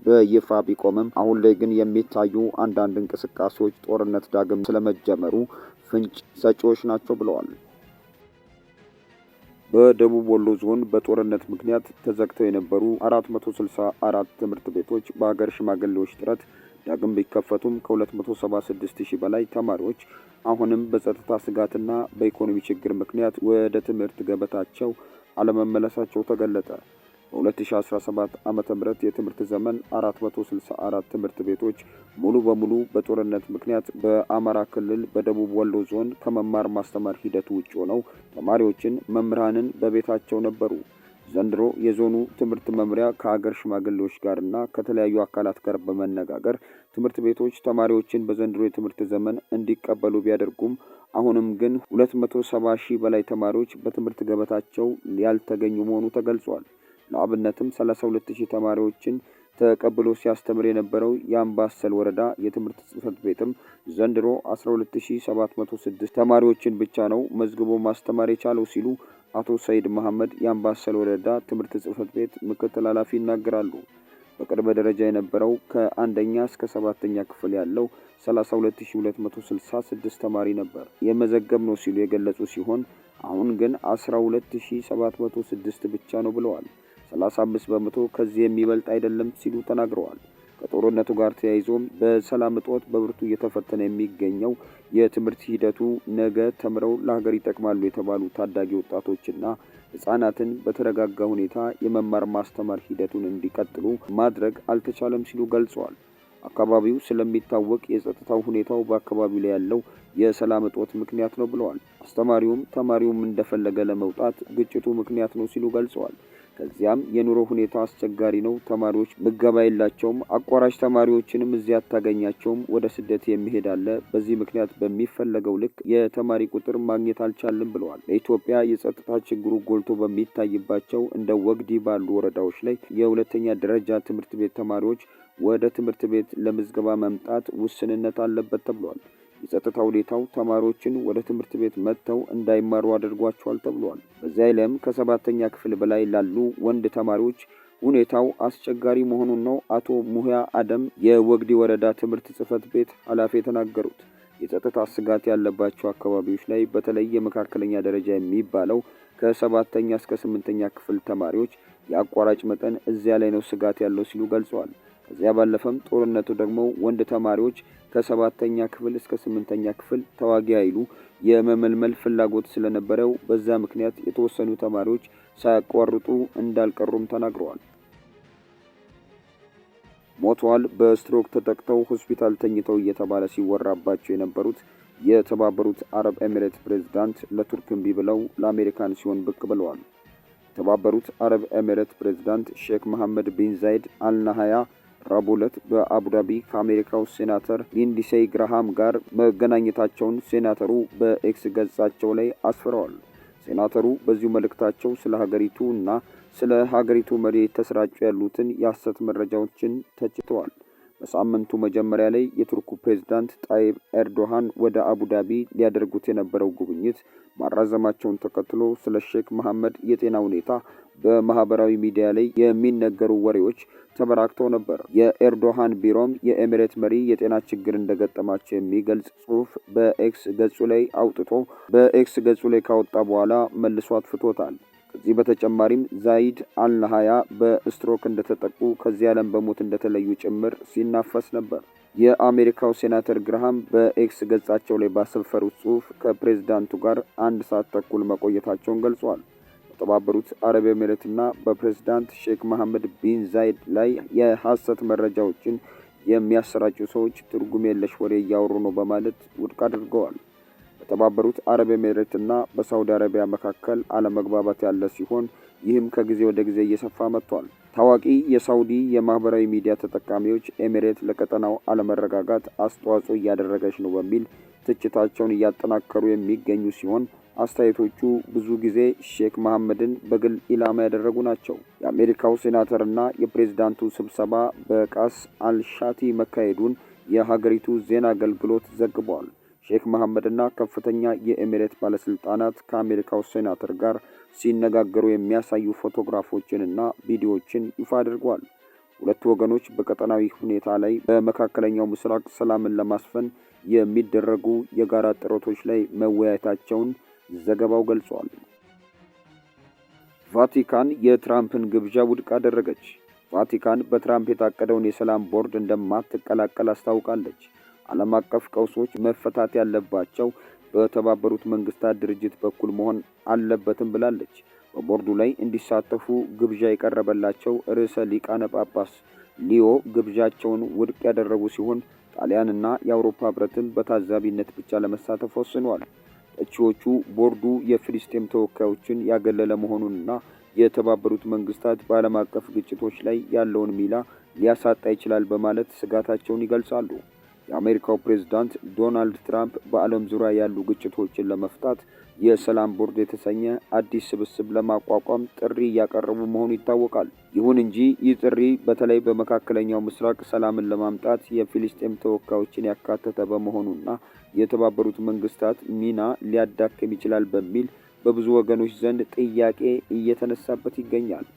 በይፋ ቢቆምም አሁን ላይ ግን የሚታዩ አንዳንድ እንቅስቃሴዎች ጦርነት ዳግም ስለመጀመሩ ፍንጭ ሰጪዎች ናቸው ብለዋል። በደቡብ ወሎ ዞን በጦርነት ምክንያት ተዘግተው የነበሩ 464 ትምህርት ቤቶች በሀገር ሽማግሌዎች ጥረት ዳግም ቢከፈቱም ከ276,000 በላይ ተማሪዎች አሁንም በጸጥታ ስጋትና በኢኮኖሚ ችግር ምክንያት ወደ ትምህርት ገበታቸው አለመመለሳቸው ተገለጸ። በ2017 ዓመተ ምህረት የትምህርት ዘመን 464 ትምህርት ቤቶች ሙሉ በሙሉ በጦርነት ምክንያት በአማራ ክልል በደቡብ ወሎ ዞን ከመማር ማስተማር ሂደቱ ውጭ ሆነው ተማሪዎችን፣ መምህራንን በቤታቸው ነበሩ። ዘንድሮ የዞኑ ትምህርት መምሪያ ከሀገር ሽማግሌዎች ጋርና ከተለያዩ አካላት ጋር በመነጋገር ትምህርት ቤቶች ተማሪዎችን በዘንድሮ የትምህርት ዘመን እንዲቀበሉ ቢያደርጉም አሁንም ግን 270,000 በላይ ተማሪዎች በትምህርት ገበታቸው ያልተገኙ መሆኑ ተገልጿል። ለአብነትም 32,000 ተማሪዎችን ተቀብሎ ሲያስተምር የነበረው የአምባሰል ወረዳ የትምህርት ጽሕፈት ቤትም ዘንድሮ 12,706 ተማሪዎችን ብቻ ነው መዝግቦ ማስተማር የቻለው ሲሉ አቶ ሰይድ መሐመድ የአምባሰል ወረዳ ትምህርት ጽሕፈት ቤት ምክትል ኃላፊ ይናገራሉ። በቅድመ ደረጃ የነበረው ከአንደኛ እስከ 7ኛ ክፍል ያለው 32,266 ተማሪ ነበር የመዘገብ ነው ሲሉ የገለጹ ሲሆን አሁን ግን 12,706 ብቻ ነው ብለዋል። 35 በመቶ ከዚህ የሚበልጥ አይደለም ሲሉ ተናግረዋል። ከጦርነቱ ጋር ተያይዞም በሰላም እጦት በብርቱ እየተፈተነ የሚገኘው የትምህርት ሂደቱ ነገ ተምረው ለሀገር ይጠቅማሉ የተባሉ ታዳጊ ወጣቶችና ሕፃናትን በተረጋጋ ሁኔታ የመማር ማስተማር ሂደቱን እንዲቀጥሉ ማድረግ አልተቻለም ሲሉ ገልጸዋል። አካባቢው ስለሚታወቅ የጸጥታው ሁኔታው በአካባቢው ላይ ያለው የሰላም እጦት ምክንያት ነው ብለዋል። አስተማሪውም ተማሪውም እንደፈለገ ለመውጣት ግጭቱ ምክንያት ነው ሲሉ ገልጸዋል። ከዚያም የኑሮ ሁኔታ አስቸጋሪ ነው፣ ተማሪዎች ምገባ የላቸውም፣ አቋራጭ ተማሪዎችንም እዚያ አታገኛቸውም፣ ወደ ስደት የሚሄድ አለ። በዚህ ምክንያት በሚፈለገው ልክ የተማሪ ቁጥር ማግኘት አልቻልም ብለዋል። በኢትዮጵያ የጸጥታ ችግሩ ጎልቶ በሚታይባቸው እንደ ወግዲ ባሉ ወረዳዎች ላይ የሁለተኛ ደረጃ ትምህርት ቤት ተማሪዎች ወደ ትምህርት ቤት ለምዝገባ መምጣት ውስንነት አለበት ተብሏል። የጸጥታ ሁኔታው ተማሪዎችን ወደ ትምህርት ቤት መጥተው እንዳይማሩ አድርጓቸዋል ተብሏል። በዚያ ላይም ከ7ኛ ክፍል በላይ ላሉ ወንድ ተማሪዎች ሁኔታው አስቸጋሪ መሆኑን ነው አቶ ሙህያ አደም የወግዲ ወረዳ ትምህርት ጽሕፈት ቤት ኃላፊ የተናገሩት። የጸጥታ ስጋት ያለባቸው አካባቢዎች ላይ በተለይ የመካከለኛ ደረጃ የሚባለው ከ7ኛ እስከ 8ኛ ክፍል ተማሪዎች የአቋራጭ መጠን እዚያ ላይ ነው ስጋት ያለው ሲሉ ገልጸዋል። ከዚያ ባለፈም ጦርነቱ ደግሞ ወንድ ተማሪዎች ከ7ኛ ክፍል እስከ 8ኛ ክፍል ተዋጊ ኃይሉ የመመልመል ፍላጎት ስለነበረው በዛ ምክንያት የተወሰኑ ተማሪዎች ሳያቋርጡ እንዳልቀሩም ተናግረዋል። ሞተዋል፣ በስትሮክ ተጠቅተው ሆስፒታል ተኝተው እየተባለ ሲወራባቸው የነበሩት የተባበሩት አረብ ኤሚሬት ፕሬዝዳንት ለቱርክ እምቢ ብለው ለአሜሪካን ሲሆን ብቅ ብለዋል። የተባበሩት አረብ ኤሚሬት ፕሬዝዳንት ሼክ መሐመድ ቢን ዛይድ አልናሃያ ረቡዕ ዕለት በአቡዳቢ ከአሜሪካው ሴናተር ሊንድሴይ ግራሃም ጋር መገናኘታቸውን ሴናተሩ በኤክስ ገጻቸው ላይ አስፍረዋል። ሴናተሩ በዚሁ መልእክታቸው ስለ ሀገሪቱ እና ስለ ሀገሪቱ መሪ የተሰራጩ ያሉትን የሐሰት መረጃዎችን ተችተዋል። በሳምንቱ መጀመሪያ ላይ የቱርኩ ፕሬዝዳንት ጣይብ ኤርዶሃን ወደ አቡዳቢ ሊያደርጉት የነበረው ጉብኝት ማራዘማቸውን ተከትሎ ስለ ሼክ መሐመድ የጤና ሁኔታ በማህበራዊ ሚዲያ ላይ የሚነገሩ ወሬዎች ተበራክተው ነበር። የኤርዶሃን ቢሮም የኤሚሬት መሪ የጤና ችግር እንደገጠማቸው የሚገልጽ ጽሑፍ በኤክስ ገጹ ላይ ካወጣ በኋላ መልሶ አጥፍቶታል። ከዚህ በተጨማሪም ዛይድ አልናሃያ በስትሮክ እንደተጠቁ ከዚህ ዓለም በሞት እንደተለዩ ጭምር ሲናፈስ ነበር። የአሜሪካው ሴናተር ግራሃም በኤክስ ገጻቸው ላይ ባሰፈሩት ጽሑፍ ከፕሬዝዳንቱ ጋር 1 ሰዓት ተኩል መቆየታቸውን ገልጸዋል። በተባበሩት አረብ ኤሚሬትና በፕሬዝዳንት ሼክ መሐመድ ቢን ዛይድ ላይ የሐሰት መረጃዎችን የሚያሰራጩ ሰዎች ትርጉም የለሽ ወሬ እያወሩ ነው በማለት ውድቅ አድርገዋል። በተባበሩት አረብ ኤሚሬትና በሳውዲ አረቢያ መካከል አለመግባባት ያለ ሲሆን ይህም ከጊዜ ወደ ጊዜ እየሰፋ መጥቷል። ታዋቂ የሳውዲ የማህበራዊ ሚዲያ ተጠቃሚዎች ኤሚሬት ለቀጠናው አለመረጋጋት አስተዋጽኦ እያደረገች ነው በሚል ትችታቸውን እያጠናከሩ የሚገኙ ሲሆን አስተያየቶቹ ብዙ ጊዜ ሼክ መሐመድን በግል ኢላማ ያደረጉ ናቸው። የአሜሪካው ሴናተርና የፕሬዝዳንቱ ስብሰባ በቃስ አልሻቲ መካሄዱን የሀገሪቱ ዜና አገልግሎት ዘግቧል። ሼክ መሐመድና ከፍተኛ የኤሚሬት ባለስልጣናት ከአሜሪካው ሴናተር ጋር ሲነጋገሩ የሚያሳዩ ፎቶግራፎችንና ቪዲዮዎችን ይፋ አድርገዋል። ሁለቱ ወገኖች በቀጠናዊ ሁኔታ ላይ በመካከለኛው ምስራቅ ሰላምን ለማስፈን የሚደረጉ የጋራ ጥረቶች ላይ መወያየታቸውን ዘገባው ገልጿል። ቫቲካን የትራምፕን ግብዣ ውድቅ አደረገች። ቫቲካን በትራምፕ የታቀደውን የሰላም ቦርድ እንደማትቀላቀል አስታውቃለች። ዓለም አቀፍ ቀውሶች መፈታት ያለባቸው በተባበሩት መንግስታት ድርጅት በኩል መሆን አለበትም ብላለች። በቦርዱ ላይ እንዲሳተፉ ግብዣ የቀረበላቸው ርዕሰ ሊቃነ ጳጳስ ሊዮ ግብዣቸውን ውድቅ ያደረጉ ሲሆን ጣሊያንና የአውሮፓ ህብረትን በታዛቢነት ብቻ ለመሳተፍ ወስነዋል። ተቺዎቹ ቦርዱ የፍልስጤም ተወካዮችን ያገለለ መሆኑንና የተባበሩት መንግስታት በዓለም አቀፍ ግጭቶች ላይ ያለውን ሚና ሊያሳጣ ይችላል በማለት ስጋታቸውን ይገልጻሉ። የአሜሪካው ፕሬዝዳንት ዶናልድ ትራምፕ በዓለም ዙሪያ ያሉ ግጭቶችን ለመፍታት የሰላም ቦርድ የተሰኘ አዲስ ስብስብ ለማቋቋም ጥሪ እያቀረቡ መሆኑ ይታወቃል። ይሁን እንጂ ይህ ጥሪ በተለይ በመካከለኛው ምስራቅ ሰላምን ለማምጣት የፊልስጤም ተወካዮችን ያካተተ በመሆኑና የተባበሩት መንግስታት ሚና ሊያዳክም ይችላል በሚል በብዙ ወገኖች ዘንድ ጥያቄ እየተነሳበት ይገኛል።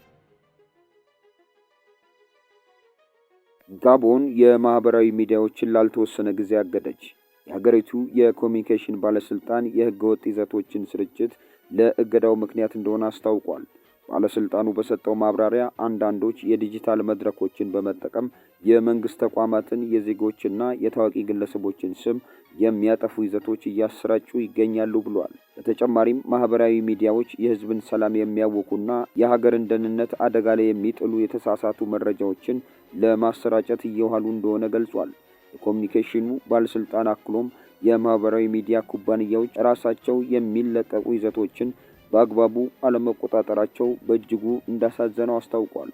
ጋቦን የማህበራዊ ሚዲያዎችን ላልተወሰነ ጊዜ አገደች። የሀገሪቱ የኮሚኒኬሽን ባለስልጣን የህገወጥ ይዘቶችን ስርጭት ለእገዳው ምክንያት እንደሆነ አስታውቋል። ባለስልጣኑ በሰጠው ማብራሪያ አንዳንዶች የዲጂታል መድረኮችን በመጠቀም የመንግስት ተቋማትን፣ የዜጎችና የታዋቂ ግለሰቦችን ስም የሚያጠፉ ይዘቶች እያሰራጩ ይገኛሉ ብሏል። በተጨማሪም ማህበራዊ ሚዲያዎች የህዝብን ሰላም የሚያውኩና የሀገርን ደህንነት አደጋ ላይ የሚጥሉ የተሳሳቱ መረጃዎችን ለማሰራጨት እየዋሉ እንደሆነ ገልጿል። የኮሚኒኬሽኑ ባለስልጣን አክሎም የማህበራዊ ሚዲያ ኩባንያዎች ራሳቸው የሚለቀቁ ይዘቶችን በአግባቡ አለመቆጣጠራቸው በእጅጉ እንዳሳዘነው አስታውቋል።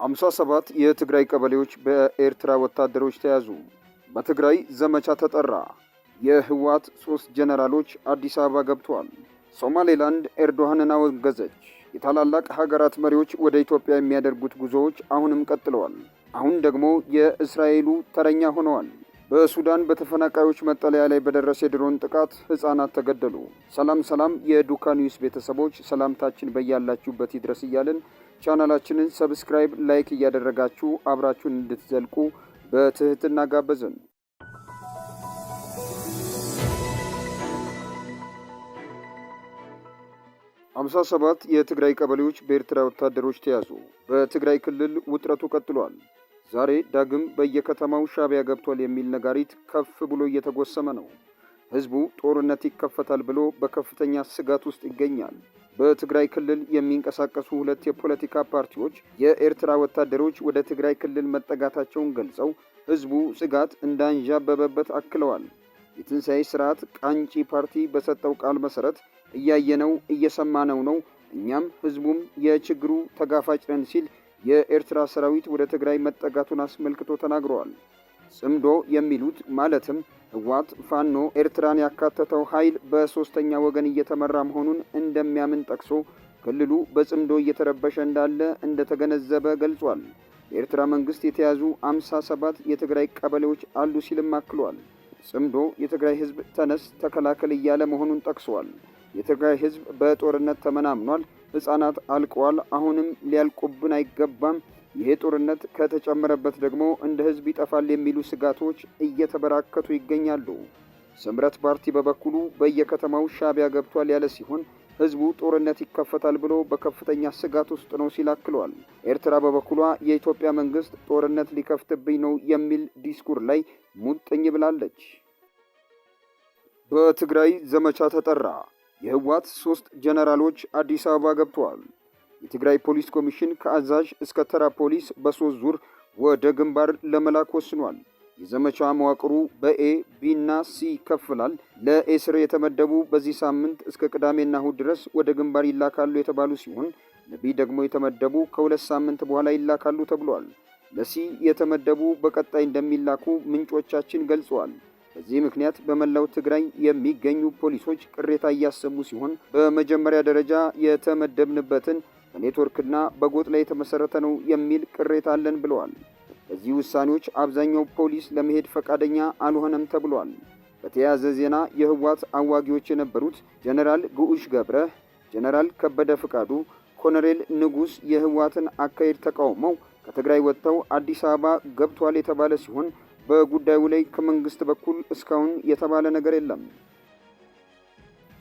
ሃምሳ 57 የትግራይ ቀበሌዎች በኤርትራ ወታደሮች ተያዙ። በትግራይ ዘመቻ ተጠራ። የህወሓት 3 ጀነራሎች አዲስ አበባ ገብተዋል። ሶማሌላንድ ኤርዶሃንን አወገዘች። የታላላቅ ሀገራት መሪዎች ወደ ኢትዮጵያ የሚያደርጉት ጉዞዎች አሁንም ቀጥለዋል። አሁን ደግሞ የእስራኤሉ ተረኛ ሆነዋል። በሱዳን በተፈናቃዮች መጠለያ ላይ በደረሰ የድሮን ጥቃት ህፃናት ተገደሉ። ሰላም የዱካ ኒውስ ቤተሰቦች ሰላምታችን በያላችሁበት ይድረስ እያልን ቻናላችንን ሰብስክራይብ፣ ላይክ እያደረጋችሁ አብራችሁን እንድትዘልቁ በትህትና ጋበዝን። 57 የትግራይ ቀበሌዎች በኤርትራ ወታደሮች ተያዙ። በትግራይ ክልል ውጥረቱ ቀጥሏል። ዛሬ ዳግም በየከተማው ሻዕቢያ ገብቷል የሚል ነጋሪት ከፍ ብሎ እየተጎሰመ ነው። ህዝቡ ጦርነት ይከፈታል ብሎ በከፍተኛ ስጋት ውስጥ ይገኛል። በትግራይ ክልል የሚንቀሳቀሱ 2 የፖለቲካ ፓርቲዎች የኤርትራ ወታደሮች ወደ ትግራይ ክልል መጠጋታቸውን ገልጸው ህዝቡ ስጋት እንዳንዣበበበት አክለዋል። የትንሣኤ ስርዓት ቃንጪ ፓርቲ በሰጠው ቃል መሰረት እያየነው እየሰማነው ነው፣ እኛም ህዝቡም የችግሩ ተጋፋጭ ነን ሲል የኤርትራ ሰራዊት ወደ ትግራይ መጠጋቱን አስመልክቶ ተናግረዋል። ጽምዶ የሚሉት ማለትም ህወሓት፣ ፋኖ፣ ኤርትራን ያካተተው ኃይል በሶስተኛ ወገን እየተመራ መሆኑን እንደሚያምን ጠቅሶ ክልሉ በጽምዶ እየተረበሸ እንዳለ እንደተገነዘበ ገልጿል። በኤርትራ መንግስት የተያዙ 57 የትግራይ ቀበሌዎች አሉ ሲልም አክሏል። ጽምዶ የትግራይ ህዝብ ተነስ ተከላከል እያለ መሆኑን ጠቅሷል። የትግራይ ህዝብ በጦርነት ተመናምኗል፣ ህፃናት አልቀዋል፣ አሁንም ሊያልቁብን አይገባም፣ ይህ ጦርነት ከተጨመረበት ደግሞ እንደ ህዝብ ይጠፋል የሚሉ ስጋቶች እየተበራከቱ ይገኛሉ። ስምረት ፓርቲ በበኩሉ በየከተማው ሻዕቢያ ገብቷል ያለ ሲሆን ህዝቡ ጦርነት ይከፈታል ብሎ በከፍተኛ ስጋት ውስጥ ነው ሲል አክሏል። ኤርትራ በበኩሏ የኢትዮጵያ መንግስት ጦርነት ሊከፍትብኝ ነው የሚል ዲስኩር ላይ ሙጥኝ ብላለች። በትግራይ ዘመቻ ተጠራ። የህወሓት 3 ጀነራሎች አዲስ አበባ ገብተዋል። የትግራይ ፖሊስ ኮሚሽን ከአዛዥ እስከ ተራ ፖሊስ በ3 ዙር ወደ ግንባር ለመላክ ወስኗል። የዘመቻ መዋቅሩ በኤ ቢና ሲ ይከፈላል። ለኤ ስር የተመደቡ በዚህ ሳምንት እስከ ቅዳሜና እሁድ ድረስ ወደ ግንባር ይላካሉ የተባሉ ሲሆን ለቢ ደግሞ የተመደቡ ከ2 ሳምንት በኋላ ይላካሉ ተብሏል። ለሲ የተመደቡ በቀጣይ እንደሚላኩ ምንጮቻችን ገልጸዋል። በዚህ ምክንያት በመላው ትግራይ የሚገኙ ፖሊሶች ቅሬታ እያሰሙ ሲሆን በመጀመሪያ ደረጃ የተመደብንበትን በኔትወርክና በጎጥ ላይ የተመሰረተ ነው የሚል ቅሬታ አለን ብለዋል። በዚህ ውሳኔዎች አብዛኛው ፖሊስ ለመሄድ ፈቃደኛ አልሆነም ተብሏል። በተያያዘ ዜና የህወሓት አዋጊዎች የነበሩት ጀነራል ግዑሽ ገብረ፣ ጀነራል ከበደ ፍቃዱ፣ ኮሎኔል ንጉስ የህወሓትን አካሄድ ተቃውመው ከትግራይ ወጥተው አዲስ አበባ ገብቷል የተባለ ሲሆን በጉዳዩ ላይ ከመንግስት በኩል እስካሁን የተባለ ነገር የለም።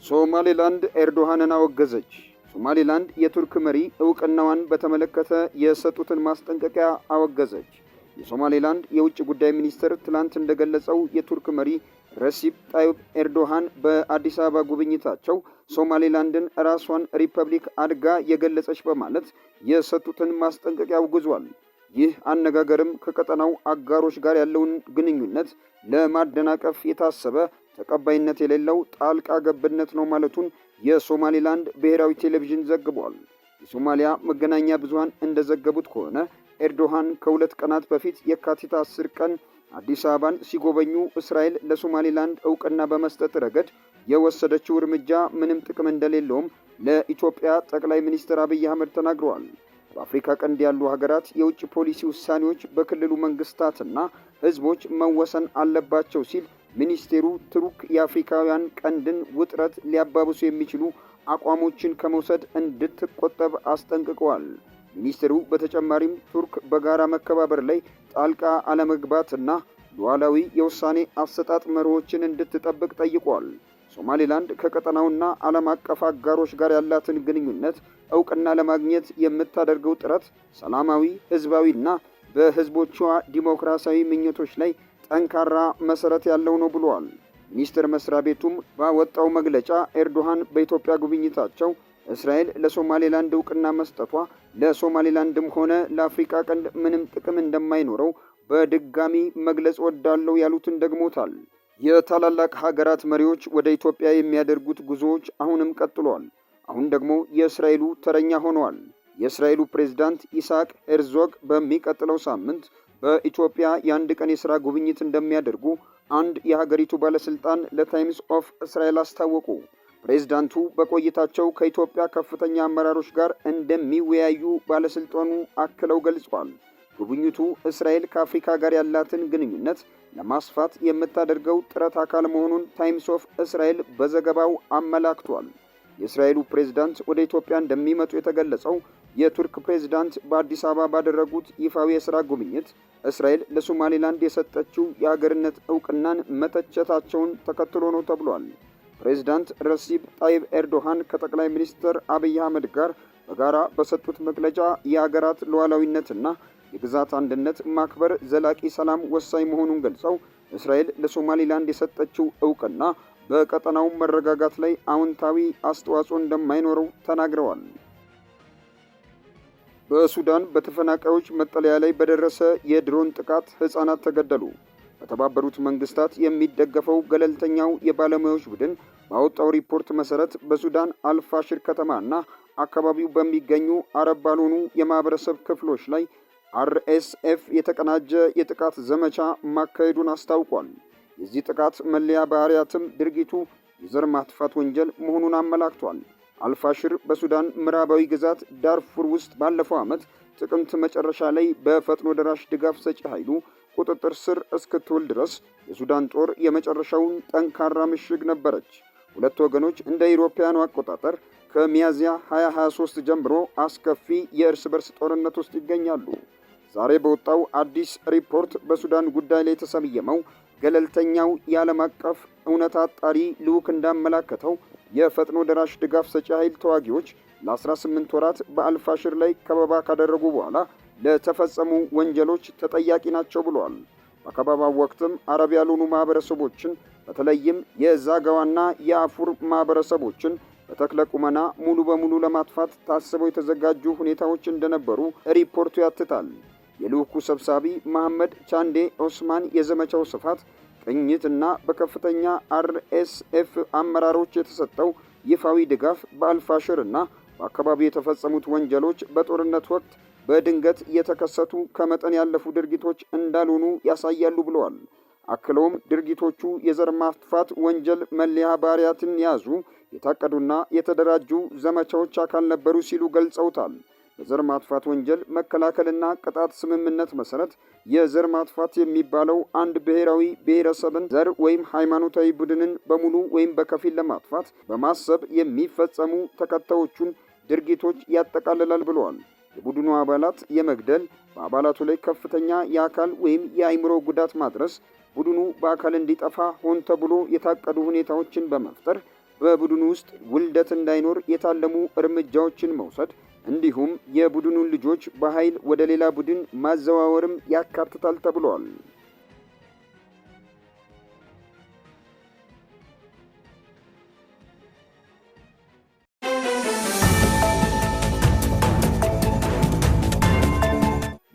ሶማሌላንድ ኤርዶሃንን አወገዘች። ሶማሌላንድ የቱርክ መሪ እውቅናዋን በተመለከተ የሰጡትን ማስጠንቀቂያ አወገዘች። የሶማሌላንድ የውጭ ጉዳይ ሚኒስትር ትላንት እንደገለጸው የቱርክ መሪ ረሲፕ ጣይብ ኤርዶሃን በአዲስ አበባ ጉብኝታቸው ሶማሌላንድን ራሷን ሪፐብሊክ አድርጋ የገለጸች በማለት የሰጡትን ማስጠንቀቂያ አውግዟል። ይህ አነጋገርም ከቀጠናው አጋሮች ጋር ያለውን ግንኙነት ለማደናቀፍ የታሰበ ተቀባይነት የሌለው ጣልቃ ገብነት ነው ማለቱን የሶማሌላንድ ብሔራዊ ቴሌቪዥን ዘግቧል። የሶማሊያ መገናኛ ብዙሃን እንደዘገቡት ከሆነ ኤርዶሃን ከ2 ቀናት በፊት የካቲት 10 ቀን አዲስ አበባን ሲጎበኙ እስራኤል ለሶማሌላንድ እውቅና በመስጠት ረገድ የወሰደችው እርምጃ ምንም ጥቅም እንደሌለውም ለኢትዮጵያ ጠቅላይ ሚኒስትር አብይ አህመድ ተናግረዋል። በአፍሪካ ቀንድ ያሉ ሀገራት የውጭ ፖሊሲ ውሳኔዎች በክልሉ መንግስታትና ህዝቦች መወሰን አለባቸው ሲል ሚኒስቴሩ ቱርክ የአፍሪካውያን ቀንድን ውጥረት ሊያባብሱ የሚችሉ አቋሞችን ከመውሰድ እንድትቆጠብ አስጠንቅቀዋል። ሚኒስቴሩ በተጨማሪም ቱርክ በጋራ መከባበር ላይ ጣልቃ አለመግባትና ሉዓላዊ የውሳኔ አሰጣጥ መርሆችን እንድትጠብቅ ጠይቋል። ሶማሌላንድ ከቀጠናውና ዓለም አቀፍ አጋሮች ጋር ያላትን ግንኙነት እውቅና ለማግኘት የምታደርገው ጥረት ሰላማዊ፣ ህዝባዊና በህዝቦቿ ዲሞክራሲያዊ ምኞቶች ላይ ጠንካራ መሰረት ያለው ነው ብሏል። ሚኒስቴር መስሪያ ቤቱም ባወጣው መግለጫ ኤርዶሃን በኢትዮጵያ ጉብኝታቸው እስራኤል ለሶማሌላንድ እውቅና መስጠቷ ለሶማሌላንድም ሆነ ለአፍሪካ ቀንድ ምንም ጥቅም እንደማይኖረው በድጋሚ መግለጽ ወዳለው ያሉትን ደግሞታል። የታላላቅ ሀገራት መሪዎች ወደ ኢትዮጵያ የሚያደርጉት ጉዞዎች አሁንም ቀጥሏል። አሁን ደግሞ የእስራኤሉ ተረኛ ሆነዋል። የእስራኤሉ ፕሬዝዳንት ኢሳቅ ሄርዞግ በሚቀጥለው ሳምንት በኢትዮጵያ የአንድ ቀን የሥራ ጉብኝት እንደሚያደርጉ አንድ የሀገሪቱ ባለስልጣን ለታይምስ ኦፍ እስራኤል አስታወቁ። ፕሬዝዳንቱ በቆይታቸው ከኢትዮጵያ ከፍተኛ አመራሮች ጋር እንደሚወያዩ ባለስልጣኑ አክለው ገልጿል። ጉብኝቱ እስራኤል ከአፍሪካ ጋር ያላትን ግንኙነት ለማስፋት የምታደርገው ጥረት አካል መሆኑን ታይምስ ኦፍ እስራኤል በዘገባው አመላክቷል። የእስራኤሉ ፕሬዝዳንት ወደ ኢትዮጵያ እንደሚመጡ የተገለጸው የቱርክ ፕሬዝዳንት በአዲስ አበባ ባደረጉት ይፋዊ የሥራ ጉብኝት እስራኤል ለሶማሌላንድ የሰጠችው የሀገርነት እውቅናን መተቸታቸውን ተከትሎ ነው ተብሏል። ፕሬዝዳንት ረሲፕ ጣይብ ኤርዶሃን ከጠቅላይ ሚኒስትር አብይ አህመድ ጋር በጋራ በሰጡት መግለጫ የሀገራት ሉዓላዊነትና የግዛት አንድነት ማክበር ዘላቂ ሰላም ወሳኝ መሆኑን ገልጸው እስራኤል ለሶማሌላንድ የሰጠችው እውቅና በቀጠናው መረጋጋት ላይ አዎንታዊ አስተዋጽኦ እንደማይኖረው ተናግረዋል። በሱዳን በተፈናቃዮች መጠለያ ላይ በደረሰ የድሮን ጥቃት ሕፃናት ተገደሉ። በተባበሩት መንግስታት የሚደገፈው ገለልተኛው የባለሙያዎች ቡድን ባወጣው ሪፖርት መሰረት በሱዳን አልፋሽር ከተማና አካባቢው በሚገኙ አረብ ባልሆኑ የማህበረሰብ ክፍሎች ላይ አርኤስኤፍ የተቀናጀ የጥቃት ዘመቻ ማካሄዱን አስታውቋል። የዚህ ጥቃት መለያ ባህሪያትም ድርጊቱ የዘር ማጥፋት ወንጀል መሆኑን አመላክቷል። አልፋሽር በሱዳን ምዕራባዊ ግዛት ዳርፉር ውስጥ ባለፈው ዓመት ጥቅምት መጨረሻ ላይ በፈጥኖ ደራሽ ድጋፍ ሰጪ ኃይሉ ቁጥጥር ስር እስክትውል ድረስ የሱዳን ጦር የመጨረሻውን ጠንካራ ምሽግ ነበረች። ሁለት ወገኖች እንደ አውሮፓውያኑ አቆጣጠር ከሚያዝያ 2023 ጀምሮ አስከፊ የእርስ በርስ ጦርነት ውስጥ ይገኛሉ። ዛሬ በወጣው አዲስ ሪፖርት በሱዳን ጉዳይ ላይ የተሰየመው ገለልተኛው የዓለም አቀፍ እውነት አጣሪ ልዑክ እንዳመላከተው የፈጥኖ ደራሽ ድጋፍ ሰጪ ኃይል ተዋጊዎች ለ18 ወራት በአልፋሽር ላይ ከበባ ካደረጉ በኋላ ለተፈጸሙ ወንጀሎች ተጠያቂ ናቸው ብለዋል። በከበባው ወቅትም አረብ ያልሆኑ ማህበረሰቦችን በተለይም የዛጋዋና የአፉር ማህበረሰቦችን በተክለ ቁመና ሙሉ በሙሉ ለማጥፋት ታስበው የተዘጋጁ ሁኔታዎች እንደነበሩ ሪፖርቱ ያትታል። የልዑኩ ሰብሳቢ መሐመድ ቻንዴ ኦስማን የዘመቻው ስፋት ቅኝትና በከፍተኛ RSF አመራሮች የተሰጠው ይፋዊ ድጋፍ በአልፋሽርና በአካባቢው የተፈጸሙት ወንጀሎች በጦርነት ወቅት በድንገት የተከሰቱ ከመጠን ያለፉ ድርጊቶች እንዳልሆኑ ያሳያሉ ብለዋል። አክለውም ድርጊቶቹ የዘር ማጥፋት ወንጀል መለያ ባህሪያትን የያዙ የታቀዱና የተደራጁ ዘመቻዎች አካል ነበሩ ሲሉ ገልጸውታል። በዘር ማጥፋት ወንጀል መከላከልና ቅጣት ስምምነት መሰረት የዘር ማጥፋት የሚባለው አንድ ብሔራዊ ብሔረሰብን፣ ዘር ወይም ሃይማኖታዊ ቡድንን በሙሉ ወይም በከፊል ለማጥፋት በማሰብ የሚፈጸሙ ተከታዮቹን ድርጊቶች ያጠቃልላል ብለዋል። የቡድኑ አባላት የመግደል፣ በአባላቱ ላይ ከፍተኛ የአካል ወይም የአእምሮ ጉዳት ማድረስ፣ ቡድኑ በአካል እንዲጠፋ ሆን ተብሎ የታቀዱ ሁኔታዎችን በመፍጠር በቡድኑ ውስጥ ውልደት እንዳይኖር የታለሙ እርምጃዎችን መውሰድ እንዲሁም የቡድኑን ልጆች በኃይል ወደ ሌላ ቡድን ማዘዋወርም ያካትታል ተብሏል።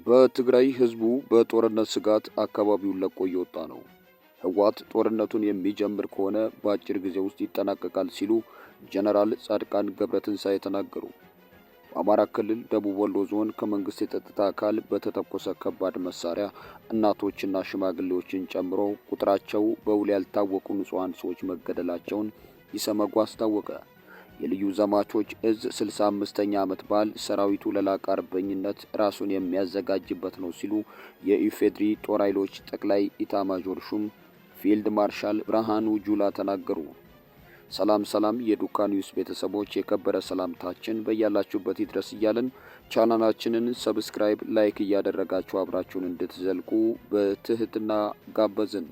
በትግራይ ህዝቡ በጦርነት ስጋት አካባቢውን ለቆ እየወጣ ነው። ህወሓት ጦርነቱን የሚጀምር ከሆነ በአጭር ጊዜ ውስጥ ይጠናቀቃል ሲሉ ጀነራል ጻድቃን ገብረትንሳኤ ተናገሩ። በአማራ ክልል ደቡብ ወሎ ዞን ከመንግስት የጸጥታ አካል በተተኮሰ ከባድ መሳሪያ እናቶችና ሽማግሌዎችን ጨምሮ ቁጥራቸው በውል ያልታወቁ ንጹሃን ሰዎች መገደላቸውን ኢሰመጉ አስታወቀ። የልዩ ዘማቾች እዝ 65ኛ ዓመት በዓል ሰራዊቱ ለላቀ አርበኝነት ራሱን የሚያዘጋጅበት ነው ሲሉ የኢፌድሪ ጦር ኃይሎች ጠቅላይ ኢታማዦር ሹም ፊልድ ማርሻል ብርሃኑ ጁላ ተናገሩ። ሰላም የዱካ ኒውስ ቤተሰቦች የከበረ ሰላምታችን በያላችሁበት ይድረስ እያልን ቻናላችንን ሰብስክራይብ፣ ላይክ እያደረጋችሁ አብራችሁን እንድትዘልቁ በትህትና ጋበዝን።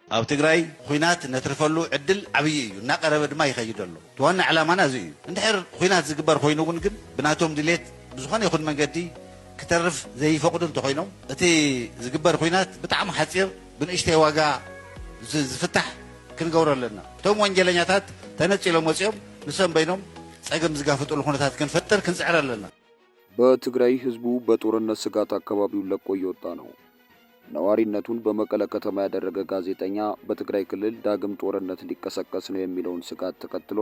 ኣብ ትግራይ ኩናት ነትርፈሉ ዕድል ዓብይ እዩ እናቀረበ ድማ ይኸይድ ኣሎ ተዋና ዕላማና እዚ እዩ እንድሕር ኩናት ዝግበር ኮይኑ ግን ብናቶም ድሌት ብዝኾነ ይኹን መንገዲ ክተርፍ ዘይፈቅዱ እንተኮይኖም እቲ ዝግበር ኩናት ብጣዕሚ ሓፂር ብንእሽተይ ዋጋ ዝፍታሕ ክንገብሮ ኣለና። እቶም ወንጀለኛታት ተነፂሎም ወፂኦም ንሰም በይኖም ፀገም ዝጋፈጥሉ ኩነታት ክንፈጥር ክንፅዕር ኣለና። በትግራይ ህዝቡ በጦርነት ስጋት አካባቢውን ለቆ እየወጣ ነው። ነዋሪነቱን በመቀለ ከተማ ያደረገ ጋዜጠኛ በትግራይ ክልል ዳግም ጦርነት ሊቀሰቀስ ነው የሚለውን ስጋት ተከትሎ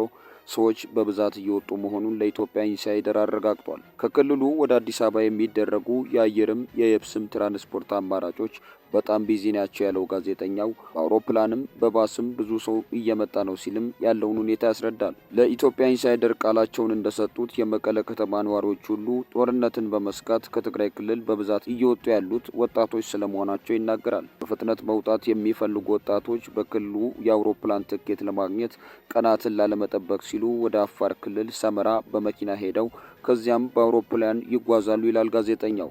ሰዎች በብዛት እየወጡ መሆኑን ለኢትዮጵያ ኢንሳይደር አረጋግጧል። ከክልሉ ወደ አዲስ አበባ የሚደረጉ የአየርም የየብስም ትራንስፖርት አማራጮች በጣም ቢዚ ናቸው ያለው ጋዜጠኛው በአውሮፕላንም በባስም ብዙ ሰው እየመጣ ነው ሲልም ያለውን ሁኔታ ያስረዳል። ለኢትዮጵያ ኢንሳይደር ቃላቸውን እንደሰጡት የመቀለ ከተማ ነዋሪዎች ሁሉ ጦርነትን በመስጋት ከትግራይ ክልል በብዛት እየወጡ ያሉት ወጣቶች ስለመሆናቸው ይናገራል። በፍጥነት መውጣት የሚፈልጉ ወጣቶች በክልሉ የአውሮፕላን ትኬት ለማግኘት ቀናትን ላለመጠበቅ ሲሉ ወደ አፋር ክልል ሰመራ በመኪና ሄደው ከዚያም በአውሮፕላን ይጓዛሉ ይላል ጋዜጠኛው።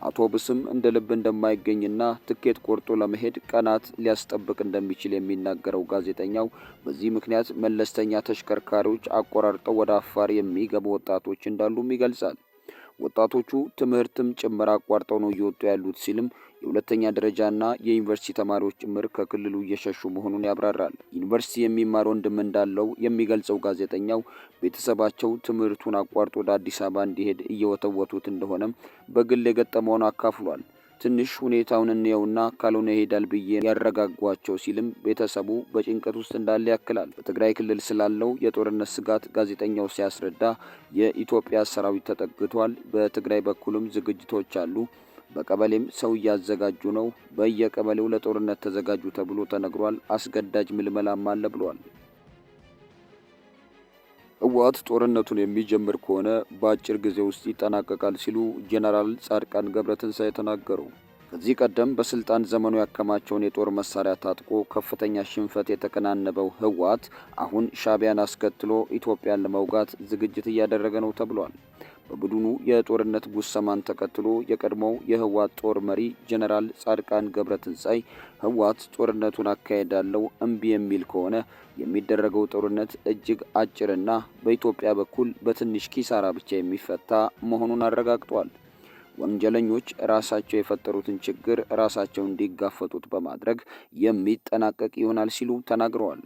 አውቶቡስም እንደ ልብ እንደማይገኝና ትኬት ቆርጦ ለመሄድ ቀናት ሊያስጠብቅ እንደሚችል የሚናገረው ጋዜጠኛው በዚህ ምክንያት መለስተኛ ተሽከርካሪዎች አቆራርጠው ወደ አፋር የሚገቡ ወጣቶች እንዳሉም ይገልጻል። ወጣቶቹ ትምህርትም ጭምር አቋርጠው ነው እየወጡ ያሉት ሲልም የሁለተኛ ደረጃና የዩኒቨርሲቲ ተማሪዎች ጭምር ከክልሉ እየሸሹ መሆኑን ያብራራል። ዩኒቨርሲቲ የሚማር ወንድም እንዳለው የሚገልጸው ጋዜጠኛው ቤተሰባቸው ትምህርቱን አቋርጦ ወደ አዲስ አበባ እንዲሄድ እየወተወቱት እንደሆነም በግል የገጠመውን አካፍሏል። ትንሽ ሁኔታውን እንየውና ካልሆነ ይሄዳል ብዬ ያረጋጓቸው ሲልም ቤተሰቡ በጭንቀት ውስጥ እንዳለ ያክላል። በትግራይ ክልል ስላለው የጦርነት ስጋት ጋዜጠኛው ሲያስረዳ የኢትዮጵያ ሰራዊት ተጠግቷል። በትግራይ በኩልም ዝግጅቶች አሉ። በቀበሌም ሰው እያዘጋጁ ነው። በየቀበሌው ለጦርነት ተዘጋጁ ተብሎ ተነግሯል። አስገዳጅ ምልመላም አለ ብሏል። ህወሓት ጦርነቱን የሚጀምር ከሆነ በአጭር ጊዜ ውስጥ ይጠናቀቃል ሲሉ ጀነራል ጻድቃን ገብረትንሳኤ ተናገሩ። ከዚህ ቀደም በስልጣን ዘመኑ ያከማቸውን የጦር መሳሪያ ታጥቆ ከፍተኛ ሽንፈት የተከናነበው ህወሓት አሁን ሻዕቢያን አስከትሎ ኢትዮጵያን ለመውጋት ዝግጅት እያደረገ ነው ተብሏል። በቡድኑ የጦርነት ጉሰማን ተከትሎ የቀድሞው የህወሓት ጦር መሪ ጀነራል ጻድቃን ገብረትንሳኤ ህወሓት ጦርነቱን አካሄዳለሁ እምቢ የሚል ከሆነ የሚደረገው ጦርነት እጅግ አጭርና በኢትዮጵያ በኩል በትንሽ ኪሳራ ብቻ የሚፈታ መሆኑን አረጋግጧል። ወንጀለኞች ራሳቸው የፈጠሩትን ችግር ራሳቸው እንዲጋፈጡት በማድረግ የሚጠናቀቅ ይሆናል ሲሉ ተናግረዋል።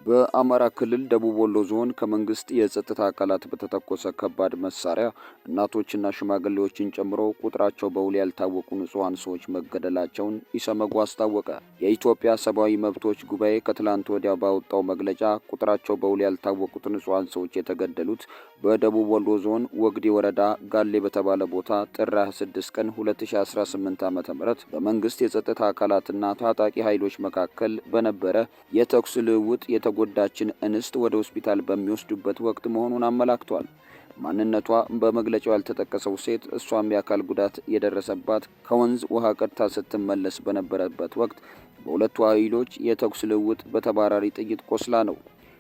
በአማራ ክልል ደቡብ ወሎ ዞን ከመንግስት የጸጥታ አካላት በተተኮሰ ከባድ መሳሪያ እናቶችና ሽማግሌዎችን ጨምሮ ቁጥራቸው በውል ያልታወቁ ንጹሃን ሰዎች መገደላቸውን ኢሰመጉ አስታወቀ። የኢትዮጵያ ሰብአዊ መብቶች ጉባኤ ከትላንት ወዲያ ባወጣው መግለጫ ቁጥራቸው በውል ያልታወቁት ንጹሃን ሰዎች የተገደሉት በደቡብ ወሎ ዞን ወግዲ ወረዳ ጋሌ በተባለ ቦታ ጥር 26 ቀን 2018 ዓ.ም በመንግስት የጸጥታ አካላትና ታጣቂ ኃይሎች መካከል በነበረ የተኩስ ልውውጥ የተጎዳችን እንስት ወደ ሆስፒታል በሚወስዱበት ወቅት መሆኑን አመላክቷል። ማንነቷ በመግለጫው ያልተጠቀሰው ሴት እሷም የአካል ጉዳት የደረሰባት ከወንዝ ውሃ ቀድታ ስትመለስ በነበረበት ወቅት በሁለቱ ኃይሎች የተኩስ ልውውጥ በተባራሪ ጥይት ቆስላ ነው።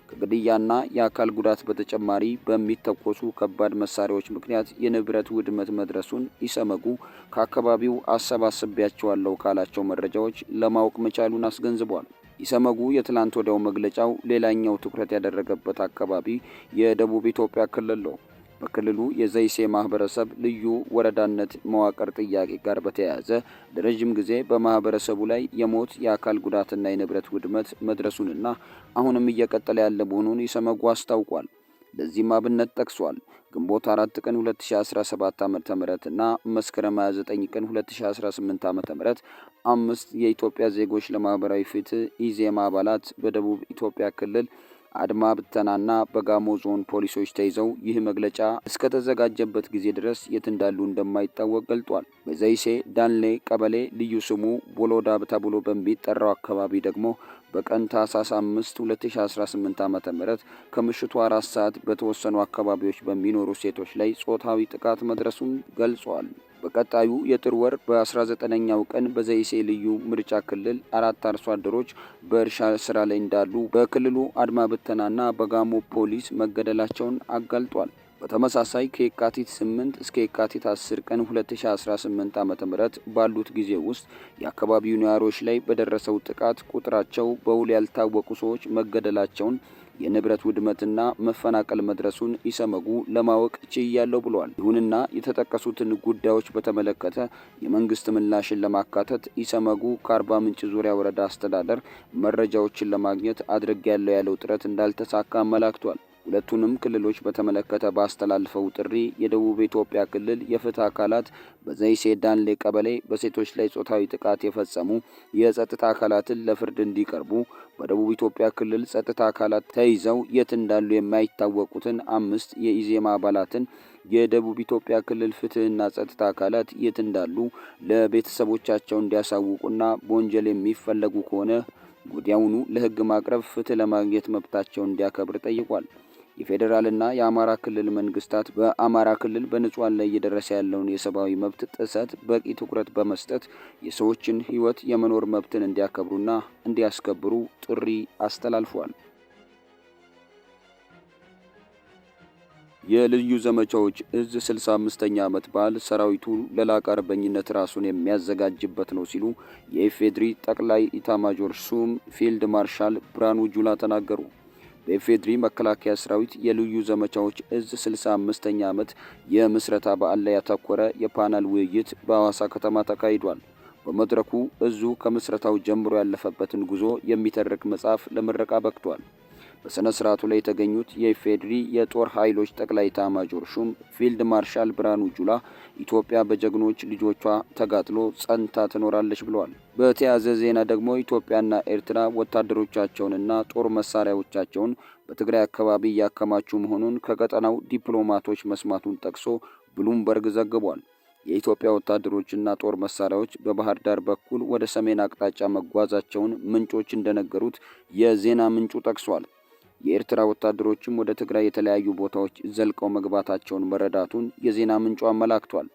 ከግድያና የአካል ጉዳት በተጨማሪ በሚተኮሱ ከባድ መሳሪያዎች ምክንያት የንብረት ውድመት መድረሱን ኢሰመጉ ከአካባቢው አሰባስቤያቸዋለሁ ካላቸው መረጃዎች ለማወቅ መቻሉን አስገንዝቧል። ኢሰመጉ የትላንት ወዲያው መግለጫው ሌላኛው ትኩረት ያደረገበት አካባቢ የደቡብ ኢትዮጵያ ክልል ነው። በክልሉ የዘይሴ ማህበረሰብ ልዩ ወረዳነት መዋቅር ጥያቄ ጋር በተያያዘ ለረጅም ጊዜ በማህበረሰቡ ላይ የሞት የአካል ጉዳትና የንብረት ውድመት መድረሱንና አሁንም እየቀጠለ ያለ መሆኑን ኢሰመጉ አስታውቋል። ለዚህም አብነት ጠቅሷል። ግንቦት 4 ቀን 2017 ዓ.ም እና መስከረም 29 ቀን 2018 ዓ.ም 5 የኢትዮጵያ ዜጎች ለማህበራዊ ፍትህ ኢዜማ አባላት በደቡብ ኢትዮጵያ ክልል አድማ ብተናና በጋሞ ዞን ፖሊሶች ተይዘው ይህ መግለጫ እስከተዘጋጀበት ጊዜ ድረስ የት እንዳሉ እንደማይታወቅ ገልጧል። በዘይሴ ዳንሌ ቀበሌ ልዩ ስሙ ቦሎዳ ተብሎ በሚጠራው አካባቢ ደግሞ በቀን ታህሳስ 5 2018 ዓ.ም ከምሽቱ 4 ሰዓት በተወሰኑ አካባቢዎች በሚኖሩ ሴቶች ላይ ጾታዊ ጥቃት መድረሱን ገልጿል። በቀጣዩ የጥር ወር በ19ኛው ቀን በዘይሴ ልዩ ምርጫ ክልል 4 አርሶ አደሮች በእርሻ ስራ ላይ እንዳሉ በክልሉ አድማ ብተናና በጋሞ ፖሊስ መገደላቸውን አጋልጧል። በተመሳሳይ ከየካቲት 8 እስከ የካቲት 10 ቀን 2018 ዓ.ም ባሉት ጊዜ ውስጥ የአካባቢው ነዋሪዎች ላይ በደረሰው ጥቃት ቁጥራቸው በውል ያልታወቁ ሰዎች መገደላቸውን የንብረት ውድመትና መፈናቀል መድረሱን ኢሰመጉ ለማወቅ ችያለሁ ብሏል። ይሁንና የተጠቀሱትን ጉዳዮች በተመለከተ የመንግስት ምላሽን ለማካተት ኢሰመጉ ከአርባ ምንጭ ዙሪያ ወረዳ አስተዳደር መረጃዎችን ለማግኘት አድርጌያለሁ ያለው ጥረት እንዳልተሳካ አመላክቷል። ሁለቱንም ክልሎች በተመለከተ ባስተላልፈው ጥሪ የደቡብ ኢትዮጵያ ክልል የፍትህ አካላት በዘይሴ ዳንሌ ቀበሌ በሴቶች ላይ ጾታዊ ጥቃት የፈጸሙ የጸጥታ አካላትን ለፍርድ እንዲቀርቡ፣ በደቡብ ኢትዮጵያ ክልል ጸጥታ አካላት ተይዘው የት እንዳሉ የማይታወቁትን 5 የኢዜማ አባላትን የደቡብ ኢትዮጵያ ክልል ፍትህና ጸጥታ አካላት የት እንዳሉ ለቤተሰቦቻቸው እንዲያሳውቁና በወንጀል የሚፈለጉ ከሆነ ወዲያውኑ ለህግ ማቅረብ ፍትህ ለማግኘት መብታቸውን እንዲያከብር ጠይቋል። የፌዴራልና የአማራ ክልል መንግስታት በአማራ ክልል በንጹሃን ላይ እየደረሰ ያለውን የሰብአዊ መብት ጥሰት በቂ ትኩረት በመስጠት የሰዎችን ህይወት የመኖር መብትን እንዲያከብሩና እንዲያስከብሩ ጥሪ አስተላልፏል። የልዩ ዘመቻዎች እዝ 65ኛ ዓመት በዓል ሰራዊቱ ለላቀ አርበኝነት ራሱን የሚያዘጋጅበት ነው ሲሉ የኢፌድሪ ጠቅላይ ኢታማጆር ሹም ፊልድ ማርሻል ብርሃኑ ጁላ ተናገሩ። በኢፌድሪ መከላከያ ሰራዊት የልዩ ዘመቻዎች እዝ 65ኛ ዓመት የምስረታ በዓል ላይ ያተኮረ የፓናል ውይይት በሐዋሳ ከተማ ተካሂዷል። በመድረኩ እዙ ከምስረታው ጀምሮ ያለፈበትን ጉዞ የሚተርክ መጽሐፍ ለምረቃ በቅቷል። በስነ ስርዓቱ ላይ የተገኙት የኢፌድሪ የጦር ኃይሎች ጠቅላይ ኤታማዦር ሹም ፊልድ ማርሻል ብርሃኑ ጁላ ኢትዮጵያ በጀግኖች ልጆቿ ተጋድሎ ጸንታ ትኖራለች ብለዋል። በተያያዘ ዜና ደግሞ ኢትዮጵያና ኤርትራ ወታደሮቻቸውንና ጦር መሳሪያዎቻቸውን በትግራይ አካባቢ እያከማቹ መሆኑን ከቀጠናው ዲፕሎማቶች መስማቱን ጠቅሶ ብሉምበርግ ዘግቧል። የኢትዮጵያ ወታደሮችና ጦር መሳሪያዎች በባህር ዳር በኩል ወደ ሰሜን አቅጣጫ መጓዛቸውን ምንጮች እንደነገሩት የዜና ምንጩ ጠቅሷል። የኤርትራ ወታደሮችም ወደ ትግራይ የተለያዩ ቦታዎች ዘልቀው መግባታቸውን መረዳቱን የዜና ምንጩ አመላክቷል።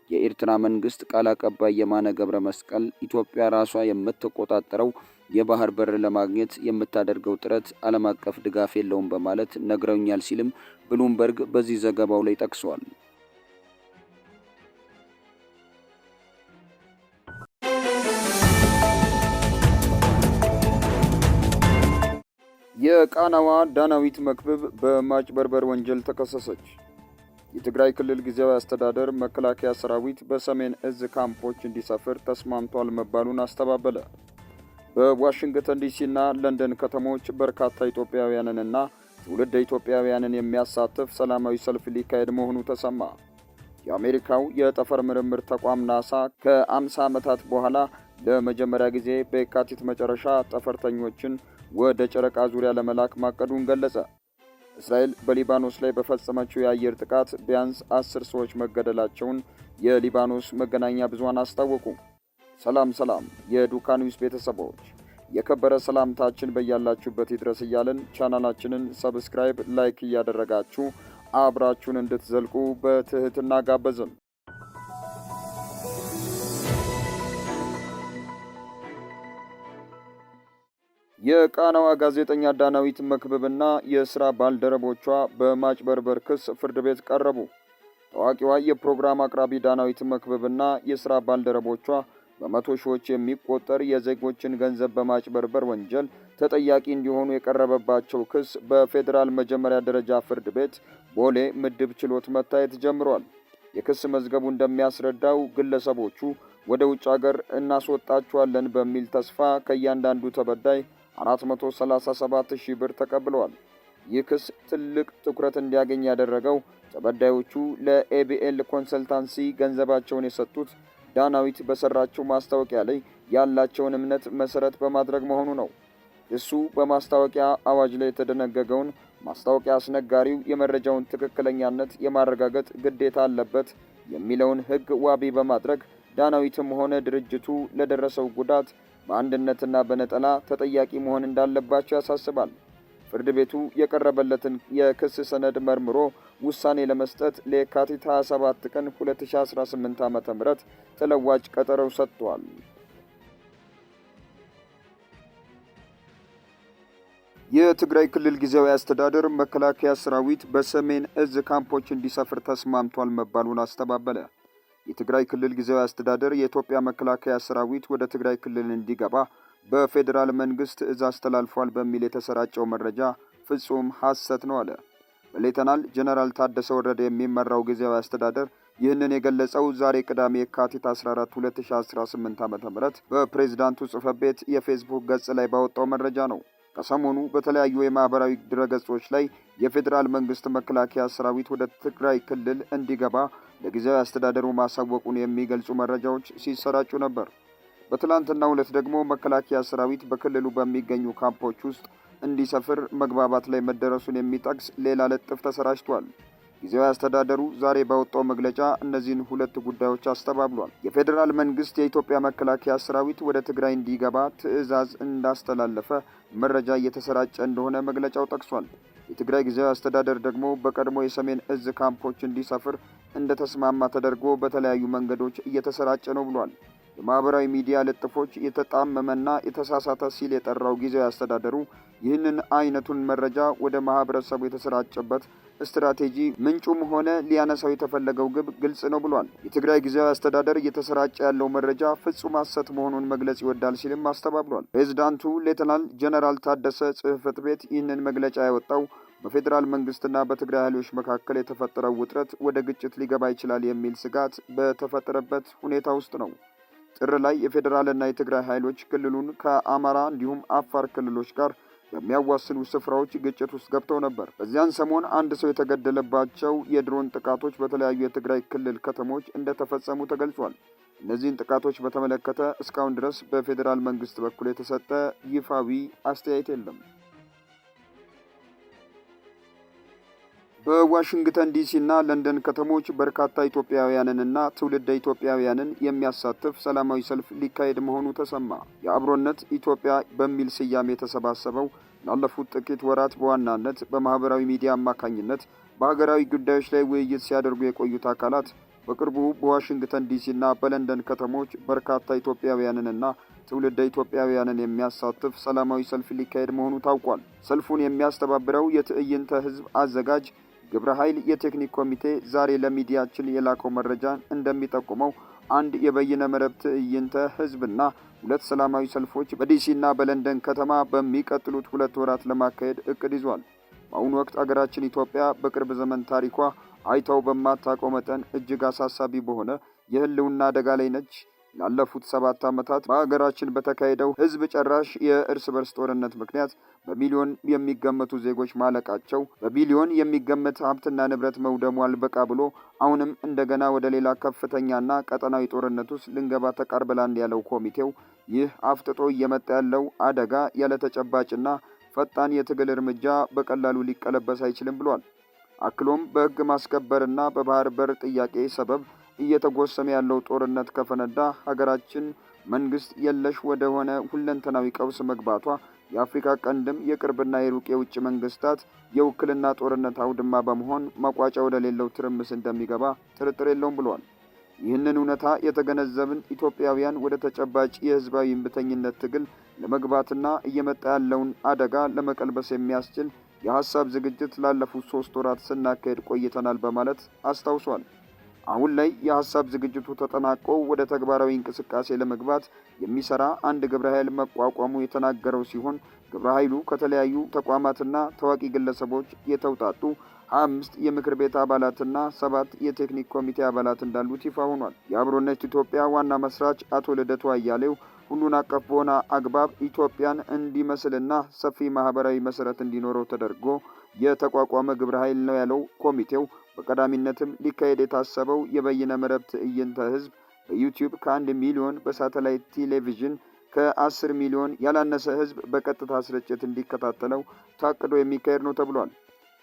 የኤርትራ መንግስት ቃል አቀባይ የማነ ገብረ መስቀል ኢትዮጵያ ራሷ የምትቆጣጠረው የባህር በር ለማግኘት የምታደርገው ጥረት ዓለም አቀፍ ድጋፍ የለውም በማለት ነግረውኛል ሲልም ብሉምበርግ በዚህ ዘገባው ላይ ጠቅሷል። የቃናዋ ዳናዊት መክብብ በማጭበርበር ወንጀል ተከሰሰች። የትግራይ ክልል ጊዜያዊ አስተዳደር መከላከያ ሰራዊት በሰሜን እዝ ካምፖች እንዲሰፍር ተስማምቷል መባሉን አስተባበለ። በዋሽንግተን ዲሲና ለንደን ከተሞች በርካታ ኢትዮጵያውያንንና ትውልደ ኢትዮጵያውያንን የሚያሳትፍ ሰላማዊ ሰልፍ ሊካሄድ መሆኑ ተሰማ። የአሜሪካው የጠፈር ምርምር ተቋም ናሳ ከ50 ዓመታት በኋላ ለመጀመሪያ ጊዜ በየካቲት መጨረሻ ጠፈርተኞችን ወደ ጨረቃ ዙሪያ ለመላክ ማቀዱን ገለጸ። እስራኤል በሊባኖስ ላይ በፈጸመችው የአየር ጥቃት ቢያንስ 10 ሰዎች መገደላቸውን የሊባኖስ መገናኛ ብዙሃን አስታወቁ። ሰላም የዱካ ኒውስ ቤተሰቦች፣ የከበረ ሰላምታችን በያላችሁበት ይድረስ እያልን ቻናላችንን ሰብስክራይብ፣ ላይክ እያደረጋችሁ አብራችሁን እንድትዘልቁ በትህትና ጋበዝን። የቃናዋ ጋዜጠኛ ዳናዊት መክብብና የሥራ ባልደረቦቿ በማጭበርበር ክስ ፍርድ ቤት ቀረቡ። ታዋቂዋ የፕሮግራም አቅራቢ ዳናዊት መክብብና የሥራ ባልደረቦቿ በመቶ ሺዎች የሚቆጠር የዜጎችን ገንዘብ በማጭበርበር ወንጀል ተጠያቂ እንዲሆኑ የቀረበባቸው ክስ በፌዴራል መጀመሪያ ደረጃ ፍርድ ቤት ቦሌ ምድብ ችሎት መታየት ጀምሯል። የክስ መዝገቡ እንደሚያስረዳው ግለሰቦቹ ወደ ውጭ ሀገር እናስወጣቸዋለን በሚል ተስፋ ከእያንዳንዱ ተበዳይ 437,000 ብር ተቀብለዋል። ይህ ክስ ትልቅ ትኩረት እንዲያገኝ ያደረገው ተበዳዮቹ ለኤቢኤል ኮንሰልታንሲ ገንዘባቸውን የሰጡት ዳናዊት በሰራቸው ማስታወቂያ ላይ ያላቸውን እምነት መሰረት በማድረግ መሆኑ ነው። እሱ በማስታወቂያ አዋጅ ላይ የተደነገገውን ማስታወቂያ አስነጋሪው የመረጃውን ትክክለኛነት የማረጋገጥ ግዴታ አለበት የሚለውን ሕግ ዋቢ በማድረግ ዳናዊትም ሆነ ድርጅቱ ለደረሰው ጉዳት በአንድነትና በነጠላ ተጠያቂ መሆን እንዳለባቸው ያሳስባል። ፍርድ ቤቱ የቀረበለትን የክስ ሰነድ መርምሮ ውሳኔ ለመስጠት ለየካቲት 27 ቀን 2018 ዓ.ም ተለዋጭ ቀጠሮው ሰጥቷል። የትግራይ ክልል ጊዜያዊ አስተዳደር መከላከያ ሰራዊት በሰሜን እዝ ካምፖች እንዲሰፍር ተስማምቷል መባሉን አስተባበለ። የትግራይ ክልል ጊዜያዊ አስተዳደር የኢትዮጵያ መከላከያ ሰራዊት ወደ ትግራይ ክልል እንዲገባ በፌዴራል መንግስት ትዕዛዝ ተላልፏል በሚል የተሰራጨው መረጃ ፍጹም ሐሰት ነው አለ። በሌተናል ጀነራል ታደሰ ወረደ የሚመራው ጊዜያዊ አስተዳደር ይህንን የገለጸው ዛሬ ቅዳሜ የካቲት 14 2018 ዓ.ም በፕሬዝዳንቱ ጽሕፈት ቤት የፌስቡክ ገጽ ላይ ባወጣው መረጃ ነው። ከሰሞኑ በተለያዩ የማህበራዊ ድረገጾች ላይ የፌዴራል መንግስት መከላከያ ሰራዊት ወደ ትግራይ ክልል እንዲገባ ለጊዜያዊ አስተዳደሩ ማሳወቁን የሚገልጹ መረጃዎች ሲሰራጩ ነበር። በትላንትናው ዕለት ደግሞ መከላከያ ሰራዊት በክልሉ በሚገኙ ካምፖች ውስጥ እንዲሰፍር መግባባት ላይ መደረሱን የሚጠቅስ ሌላ ልጥፍ ተሰራጭቷል። ጊዜያዊ አስተዳደሩ ዛሬ ባወጣው መግለጫ እነዚህን ሁለት ጉዳዮች አስተባብሏል። የፌዴራል መንግስት የኢትዮጵያ መከላከያ ሰራዊት ወደ ትግራይ እንዲገባ ትዕዛዝ እንዳስተላለፈ መረጃ እየተሰራጨ እንደሆነ መግለጫው ጠቅሷል። የትግራይ ጊዜያዊ አስተዳደር ደግሞ በቀድሞ የሰሜን እዝ ካምፖች እንዲሰፍር እንደተስማማ ተደርጎ በተለያዩ መንገዶች እየተሰራጨ ነው ብሏል። የማህበራዊ ሚዲያ ልጥፎች የተጣመመና የተሳሳተ ሲል የጠራው ጊዜያዊ አስተዳደሩ ይህንን አይነቱን መረጃ ወደ ማህበረሰቡ የተሰራጨበት ስትራቴጂ ምንጩም ሆነ ሊያነሳው የተፈለገው ግብ ግልጽ ነው ብሏል። የትግራይ ጊዜያዊ አስተዳደር እየተሰራጨ ያለው መረጃ ፍጹም ሐሰት መሆኑን መግለጽ ይወዳል ሲልም አስተባብሏል። ፕሬዝዳንቱ ሌተናል ጀነራል ታደሰ ጽሕፈት ቤት ይህንን መግለጫ ያወጣው በፌዴራል መንግስትና በትግራይ ኃይሎች መካከል የተፈጠረው ውጥረት ወደ ግጭት ሊገባ ይችላል የሚል ስጋት በተፈጠረበት ሁኔታ ውስጥ ነው። ጥር ላይ የፌዴራልና የትግራይ ኃይሎች ክልሉን ከአማራ እንዲሁም አፋር ክልሎች ጋር በሚያዋስኑ ስፍራዎች ግጭት ውስጥ ገብተው ነበር። በዚያን ሰሞን አንድ ሰው የተገደለባቸው የድሮን ጥቃቶች በተለያዩ የትግራይ ክልል ከተሞች እንደተፈጸሙ ተገልጿል። እነዚህን ጥቃቶች በተመለከተ እስካሁን ድረስ በፌዴራል መንግስት በኩል የተሰጠ ይፋዊ አስተያየት የለም። በዋሽንግተን ዲሲና ለንደን ከተሞች በርካታ ኢትዮጵያውያንንና ትውልደ ኢትዮጵያውያንን የሚያሳትፍ ሰላማዊ ሰልፍ ሊካሄድ መሆኑ ተሰማ። የአብሮነት ኢትዮጵያ በሚል ስያሜ የተሰባሰበው ላለፉት ጥቂት ወራት በዋናነት በማህበራዊ ሚዲያ አማካኝነት በሀገራዊ ጉዳዮች ላይ ውይይት ሲያደርጉ የቆዩት አካላት በቅርቡ በዋሽንግተን ዲሲና በለንደን ከተሞች በርካታ ኢትዮጵያውያንንና ትውልደ ኢትዮጵያውያንን የሚያሳትፍ ሰላማዊ ሰልፍ ሊካሄድ መሆኑ ታውቋል። ሰልፉን የሚያስተባብረው የትዕይንተ ህዝብ አዘጋጅ ግብረ ኃይል የቴክኒክ ኮሚቴ ዛሬ ለሚዲያችን የላከው መረጃ እንደሚጠቁመው አንድ የበይነ መረብ ትዕይንተ ህዝብና ሁለት ሰላማዊ ሰልፎች በዲሲና በለንደን ከተማ በሚቀጥሉት 2 ወራት ለማካሄድ እቅድ ይዟል። በአሁኑ ወቅት አገራችን ኢትዮጵያ በቅርብ ዘመን ታሪኳ አይታው በማታውቀው መጠን እጅግ አሳሳቢ በሆነ የህልውና አደጋ ላይ ነች። ላለፉት 7 ዓመታት በአገራችን በተካሄደው ህዝብ ጨራሽ የእርስ በርስ ጦርነት ምክንያት በሚሊዮን የሚገመቱ ዜጎች ማለቃቸው፣ በቢሊዮን የሚገመት ሀብትና ንብረት መውደሙ አልበቃ ብሎ አሁንም እንደገና ወደ ሌላ ከፍተኛና ቀጠናዊ ጦርነት ውስጥ ልንገባ ተቃርበናል ያለው ኮሚቴው ይህ አፍጥጦ እየመጣ ያለው አደጋ ያለ ተጨባጭና ፈጣን የትግል እርምጃ በቀላሉ ሊቀለበስ አይችልም ብሏል። አክሎም በህግ ማስከበርና በባህር በር ጥያቄ ሰበብ እየተጎሰመ ያለው ጦርነት ከፈነዳ ሀገራችን መንግስት የለሽ ወደ ሆነ ሁለንተናዊ ቀውስ መግባቷ የአፍሪካ ቀንድም የቅርብና የሩቅ የውጭ መንግስታት የውክልና ጦርነት አውድማ በመሆን መቋጫ ወደ ሌለው ትርምስ እንደሚገባ ጥርጥር የለውም ብሏል። ይህንን እውነታ የተገነዘብን ኢትዮጵያውያን ወደ ተጨባጭ የህዝባዊ እምቢተኝነት ትግል ለመግባትና እየመጣ ያለውን አደጋ ለመቀልበስ የሚያስችል የሐሳብ ዝግጅት ላለፉት 3 ወራት ስናካሄድ ቆይተናል በማለት አስታውሷል። አሁን ላይ የሐሳብ ዝግጅቱ ተጠናቆ ወደ ተግባራዊ እንቅስቃሴ ለመግባት የሚሰራ አንድ ግብረ ኃይል መቋቋሙ የተናገረው ሲሆን ግብረ ኃይሉ ከተለያዩ ተቋማትና ታዋቂ ግለሰቦች የተውጣጡ 25 የምክር ቤት አባላትና 7 የቴክኒክ ኮሚቴ አባላት እንዳሉት ይፋ ሆኗል። የአብሮነት ኢትዮጵያ ዋና መስራች አቶ ልደቱ አያሌው ሁሉን አቀፍ በሆነ አግባብ ኢትዮጵያን እንዲመስልና ሰፊ ማህበራዊ መሰረት እንዲኖረው ተደርጎ የተቋቋመ ግብረ ኃይል ነው ያለው ኮሚቴው በቀዳሚነትም ሊካሄድ የታሰበው የበይነ መረብ ትዕይንተ ህዝብ በዩቲዩብ ከ1 ሚሊዮን በሳተላይት ቴሌቪዥን ከ10 ሚሊዮን ያላነሰ ህዝብ በቀጥታ ስርጭት እንዲከታተለው ታቅዶ የሚካሄድ ነው ተብሏል።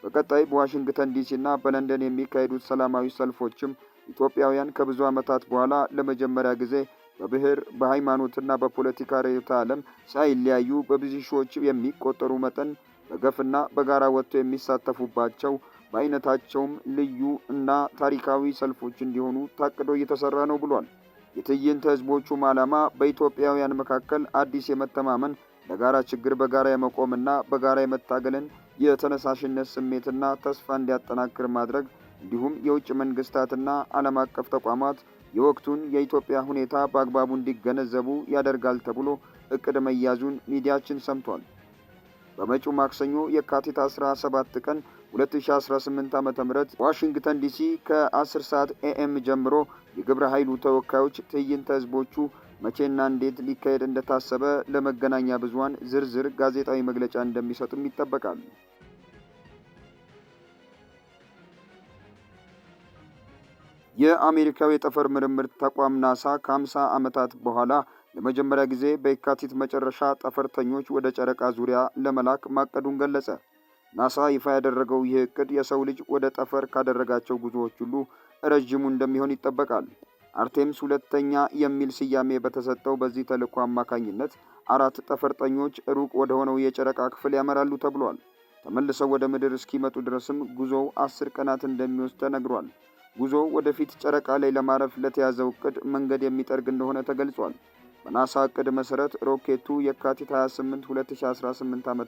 በቀጣይ በዋሽንግተን ዲሲና በለንደን የሚካሄዱት ሰላማዊ ሰልፎችም ኢትዮጵያውያን ከብዙ ዓመታት በኋላ ለመጀመሪያ ጊዜ በብሔር በሃይማኖትና በፖለቲካ ርዕዮተ ዓለም ሳይለያዩ በብዙ ሺዎች የሚቆጠሩ መጠን በገፍና በጋራ ወጥተው የሚሳተፉባቸው በአይነታቸውም ልዩ እና ታሪካዊ ሰልፎች እንዲሆኑ ታቅዶ እየተሰራ ነው ብሏል። የትዕይንተ ህዝቦቹም ዓላማ በኢትዮጵያውያን መካከል አዲስ የመተማመን ለጋራ ችግር በጋራ የመቆምና በጋራ የመታገልን የተነሳሽነት ስሜትና ተስፋ እንዲያጠናክር ማድረግ እንዲሁም የውጭ መንግስታትና ዓለም አቀፍ ተቋማት የወቅቱን የኢትዮጵያ ሁኔታ በአግባቡ እንዲገነዘቡ ያደርጋል ተብሎ እቅድ መያዙን ሚዲያችን ሰምቷል። በመጪው ማክሰኞ የካቲት 17 ቀን 2018 ዓ.ም ዋሽንግተን ዲሲ ከ10 ሰዓት ኤኤም ጀምሮ የግብረ ኃይሉ ተወካዮች ትዕይንተ ህዝቦቹ መቼና እንዴት ሊካሄድ እንደታሰበ ለመገናኛ ብዙሃን ዝርዝር ጋዜጣዊ መግለጫ እንደሚሰጡም ይጠበቃል። የአሜሪካው የጠፈር ምርምር ተቋም ናሳ ከ50 ዓመታት በኋላ ለመጀመሪያ ጊዜ በየካቲት መጨረሻ ጠፈርተኞች ወደ ጨረቃ ዙሪያ ለመላክ ማቀዱን ገለጸ። ናሳ ይፋ ያደረገው ይህ እቅድ የሰው ልጅ ወደ ጠፈር ካደረጋቸው ጉዞዎች ሁሉ ረጅሙ እንደሚሆን ይጠበቃል። አርቴምስ 2ኛ የሚል ስያሜ በተሰጠው በዚህ ተልዕኮ አማካኝነት 4 ጠፈርተኞች ሩቅ ወደ ሆነው የጨረቃ ክፍል ያመራሉ ተብሏል። ተመልሰው ወደ ምድር እስኪመጡ ድረስም ጉዞው 10 ቀናት እንደሚወስድ ተነግሯል። ጉዞው ወደፊት ጨረቃ ላይ ለማረፍ ለተያዘው እቅድ መንገድ የሚጠርግ እንደሆነ ተገልጿል። በናሳ እቅድ መሰረት ሮኬቱ የካቲት 28 2018 ዓ.ም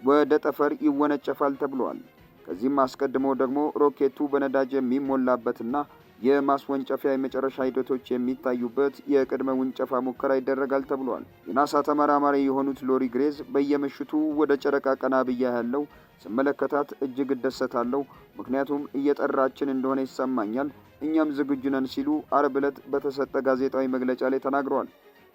ወደ ጠፈር ይወነጨፋል ተብሏል። ከዚህም አስቀድሞ ደግሞ ሮኬቱ በነዳጅ የሚሞላበትና የማስወንጨፊያ የመጨረሻ ሂደቶች የሚታዩበት የቅድመ ውንጨፋ ሙከራ ይደረጋል ተብሏል። የናሳ ተመራማሪ የሆኑት ሎሪ ግሬዝ በየምሽቱ ወደ ጨረቃ ቀና ብያ ያለው ስመለከታት እጅግ እደሰታለሁ፣ ምክንያቱም እየጠራችን እንደሆነ ይሰማኛል፣ እኛም ዝግጁ ነን ሲሉ ዓርብ ዕለት በተሰጠ ጋዜጣዊ መግለጫ ላይ ተናግረዋል።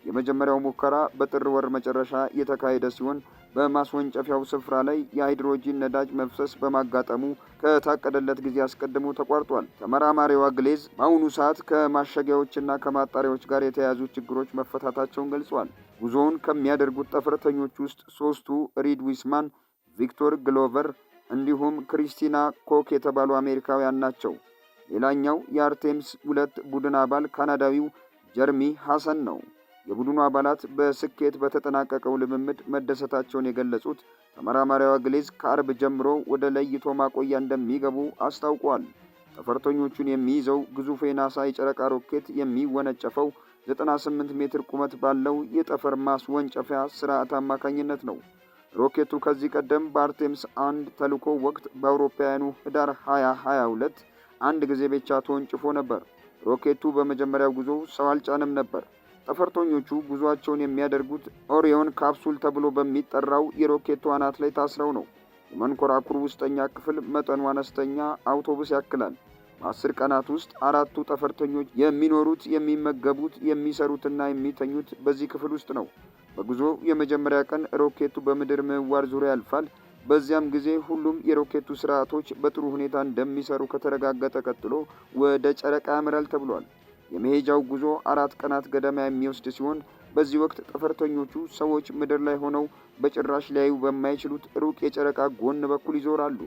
የመጀመሪያው ሙከራ በጥር ወር መጨረሻ የተካሄደ ሲሆን በማስወንጨፊያው ስፍራ ላይ የሃይድሮጂን ነዳጅ መፍሰስ በማጋጠሙ ከታቀደለት ጊዜ አስቀድሞ ተቋርጧል። ተመራማሪዋ ግሌዝ በአሁኑ ሰዓት ከማሸጊያዎችና ከማጣሪያዎች ጋር የተያያዙ ችግሮች መፈታታቸውን ገልጿል። ጉዞውን ከሚያደርጉት ጠፈርተኞች ውስጥ 3ቱ ሪድ ዊስማን፣ ቪክቶር ግሎቨር እንዲሁም ክሪስቲና ኮክ የተባሉ አሜሪካውያን ናቸው። ሌላኛው የአርቴምስ 2 ቡድን አባል ካናዳዊው ጀርሚ ሐሰን ነው። የቡድኑ አባላት በስኬት በተጠናቀቀው ልምምድ መደሰታቸውን የገለጹት ተመራማሪዋ ግሌዝ ከአርብ ጀምሮ ወደ ለይቶ ማቆያ እንደሚገቡ አስታውቋል። ጠፈርተኞቹን የሚይዘው ግዙፍ የናሳ የጨረቃ ሮኬት የሚወነጨፈው 98 ሜትር ቁመት ባለው የጠፈር ማስወንጨፊያ ስርዓት አማካኝነት ነው። ሮኬቱ ከዚህ ቀደም በአርቴምስ 1 ተልዕኮ ወቅት በአውሮፓውያኑ ህዳር 2022 አንድ ጊዜ ብቻ ተወንጭፎ ነበር። ሮኬቱ በመጀመሪያው ጉዞ ሰው አልጫነም ነበር። ጠፈርተኞቹ ጉዟቸውን የሚያደርጉት ኦሪዮን ካፕሱል ተብሎ በሚጠራው የሮኬቱ አናት ላይ ታስረው ነው። የመንኮራኩሩ ውስጠኛ ክፍል መጠኑ አነስተኛ አውቶቡስ ያክላል። በ10 ቀናት ውስጥ 4ቱ ጠፈርተኞች የሚኖሩት፣ የሚመገቡት፣ የሚሰሩትና የሚተኙት በዚህ ክፍል ውስጥ ነው። በጉዞ የመጀመሪያ ቀን ሮኬቱ በምድር ምህዋር ዙሪያ ያልፋል። በዚያም ጊዜ ሁሉም የሮኬቱ ስርዓቶች በጥሩ ሁኔታ እንደሚሰሩ ከተረጋገጠ ቀጥሎ ወደ ጨረቃ ያመራል ተብሏል። የመሄጃው ጉዞ 4 ቀናት ገደማ የሚወስድ ሲሆን በዚህ ወቅት ጠፈርተኞቹ ሰዎች ምድር ላይ ሆነው በጭራሽ ሊያዩ በማይችሉት ሩቅ የጨረቃ ጎን በኩል ይዞራሉ።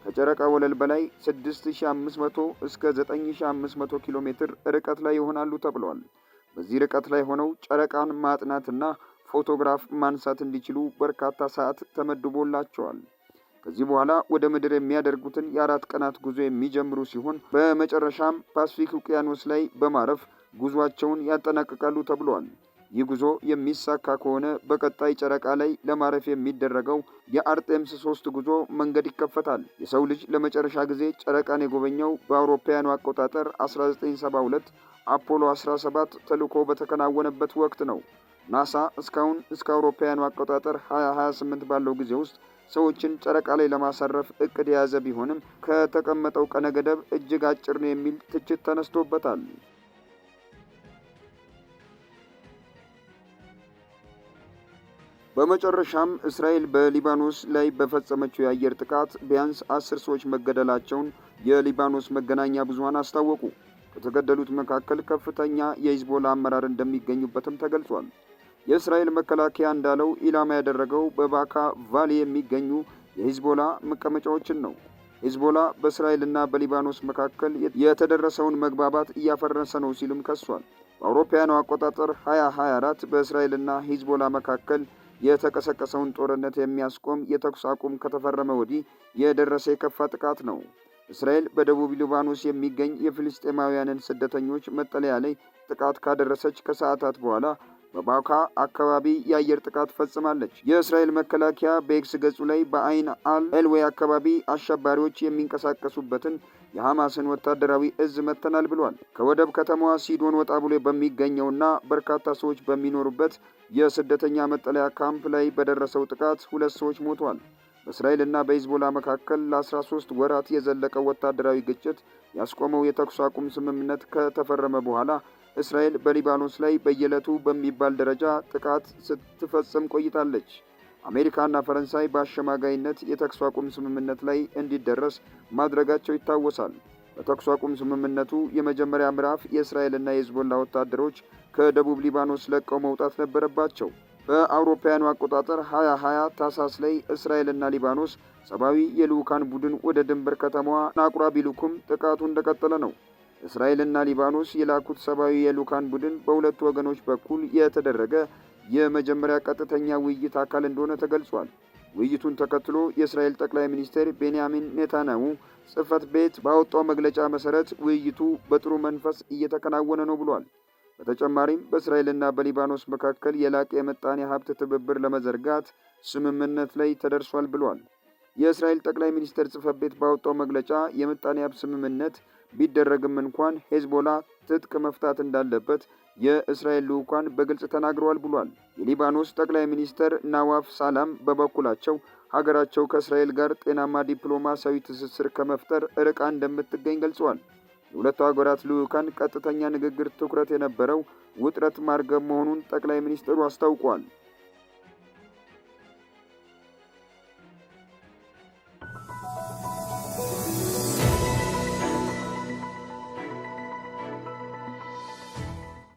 ከጨረቃ ወለል በላይ 6500 እስከ 9500 ኪሎ ሜትር ርቀት ላይ ይሆናሉ ተብሏል። በዚህ ርቀት ላይ ሆነው ጨረቃን ማጥናትና ፎቶግራፍ ማንሳት እንዲችሉ በርካታ ሰዓት ተመድቦላቸዋል። ከዚህ በኋላ ወደ ምድር የሚያደርጉትን የ4 ቀናት ጉዞ የሚጀምሩ ሲሆን በመጨረሻም ፓሲፊክ ውቅያኖስ ላይ በማረፍ ጉዟቸውን ያጠናቅቃሉ ተብሏል። ይህ ጉዞ የሚሳካ ከሆነ በቀጣይ ጨረቃ ላይ ለማረፍ የሚደረገው የአርጤምስ 3 ጉዞ መንገድ ይከፈታል። የሰው ልጅ ለመጨረሻ ጊዜ ጨረቃን የጎበኘው በአውሮፓውያኑ አቆጣጠር 1972 አፖሎ 17 ተልዕኮ በተከናወነበት ወቅት ነው። ናሳ እስካሁን እስከ አውሮፓውያኑ አቆጣጠር 2028 ባለው ጊዜ ውስጥ ሰዎችን ጨረቃ ላይ ለማሳረፍ እቅድ የያዘ ቢሆንም ከተቀመጠው ቀነ ገደብ እጅግ አጭር ነው የሚል ትችት ተነስቶበታል። በመጨረሻም እስራኤል በሊባኖስ ላይ በፈጸመችው የአየር ጥቃት ቢያንስ 10 ሰዎች መገደላቸውን የሊባኖስ መገናኛ ብዙሃን አስታወቁ። ከተገደሉት መካከል ከፍተኛ የሂዝቦላ አመራር እንደሚገኙበትም ተገልጿል። የእስራኤል መከላከያ እንዳለው ኢላማ ያደረገው በባካ ቫሊ የሚገኙ የሂዝቦላ መቀመጫዎችን ነው። ሂዝቦላ በእስራኤልና በሊባኖስ መካከል የተደረሰውን መግባባት እያፈረሰ ነው ሲልም ከሷል። በአውሮፓውያኑ አቆጣጠር 2024 በእስራኤልና ሂዝቦላ መካከል የተቀሰቀሰውን ጦርነት የሚያስቆም የተኩስ አቁም ከተፈረመ ወዲህ የደረሰ የከፋ ጥቃት ነው። እስራኤል በደቡብ ሊባኖስ የሚገኝ የፍልስጤማውያንን ስደተኞች መጠለያ ላይ ጥቃት ካደረሰች ከሰዓታት በኋላ በባካ አካባቢ የአየር ጥቃት ፈጽማለች። የእስራኤል መከላከያ በኤክስ ገጹ ላይ በአይን አል ኤልዌይ አካባቢ አሸባሪዎች የሚንቀሳቀሱበትን የሐማስን ወታደራዊ እዝ መተናል ብሏል። ከወደብ ከተማዋ ሲዶን ወጣ ብሎ በሚገኘውና በርካታ ሰዎች በሚኖሩበት የስደተኛ መጠለያ ካምፕ ላይ በደረሰው ጥቃት 2 ሰዎች ሞተዋል። በእስራኤልና በሂዝቦላ መካከል ለ13 ወራት የዘለቀው ወታደራዊ ግጭት ያስቆመው የተኩስ አቁም ስምምነት ከተፈረመ በኋላ እስራኤል በሊባኖስ ላይ በየዕለቱ በሚባል ደረጃ ጥቃት ስትፈጽም ቆይታለች። አሜሪካና ፈረንሳይ በአሸማጋይነት የተኩስ አቁም ስምምነት ላይ እንዲደረስ ማድረጋቸው ይታወሳል። በተኩስ አቁም ስምምነቱ የመጀመሪያ ምዕራፍ የእስራኤልና የሂዝቦላ ወታደሮች ከደቡብ ሊባኖስ ለቀው መውጣት ነበረባቸው። በአውሮፓውያኑ አቆጣጠር 2020 ታህሳስ ላይ እስራኤልና ሊባኖስ ሰብአዊ የልዑካን ቡድን ወደ ድንበር ከተማዋ ናቁራ ቢልኩም ጥቃቱ እንደቀጠለ ነው። እስራኤልና ሊባኖስ የላኩት ሰብአዊ የልዑካን ቡድን በሁለቱ ወገኖች በኩል የተደረገ የመጀመሪያ ቀጥተኛ ውይይት አካል እንደሆነ ተገልጿል። ውይይቱን ተከትሎ የእስራኤል ጠቅላይ ሚኒስትር ቤንያሚን ኔታንያሁ ጽሕፈት ቤት ባወጣው መግለጫ መሰረት ውይይቱ በጥሩ መንፈስ እየተከናወነ ነው ብሏል። በተጨማሪም በእስራኤልና በሊባኖስ መካከል የላቀ የምጣኔ ሀብት ትብብር ለመዘርጋት ስምምነት ላይ ተደርሷል ብሏል። የእስራኤል ጠቅላይ ሚኒስትር ጽሕፈት ቤት ባወጣው መግለጫ የምጣኔ ሀብት ስምምነት ቢደረግም እንኳን ሄዝቦላ ትጥቅ መፍታት እንዳለበት የእስራኤል ልዑካን በግልጽ ተናግረዋል ብሏል። የሊባኖስ ጠቅላይ ሚኒስትር ናዋፍ ሳላም በበኩላቸው ሀገራቸው ከእስራኤል ጋር ጤናማ ዲፕሎማሲያዊ ትስስር ከመፍጠር ርቃ እንደምትገኝ ገልጸዋል። የሁለቱ ሀገራት ልዑካን ቀጥተኛ ንግግር ትኩረት የነበረው ውጥረት ማርገብ መሆኑን ጠቅላይ ሚኒስትሩ አስታውቋል።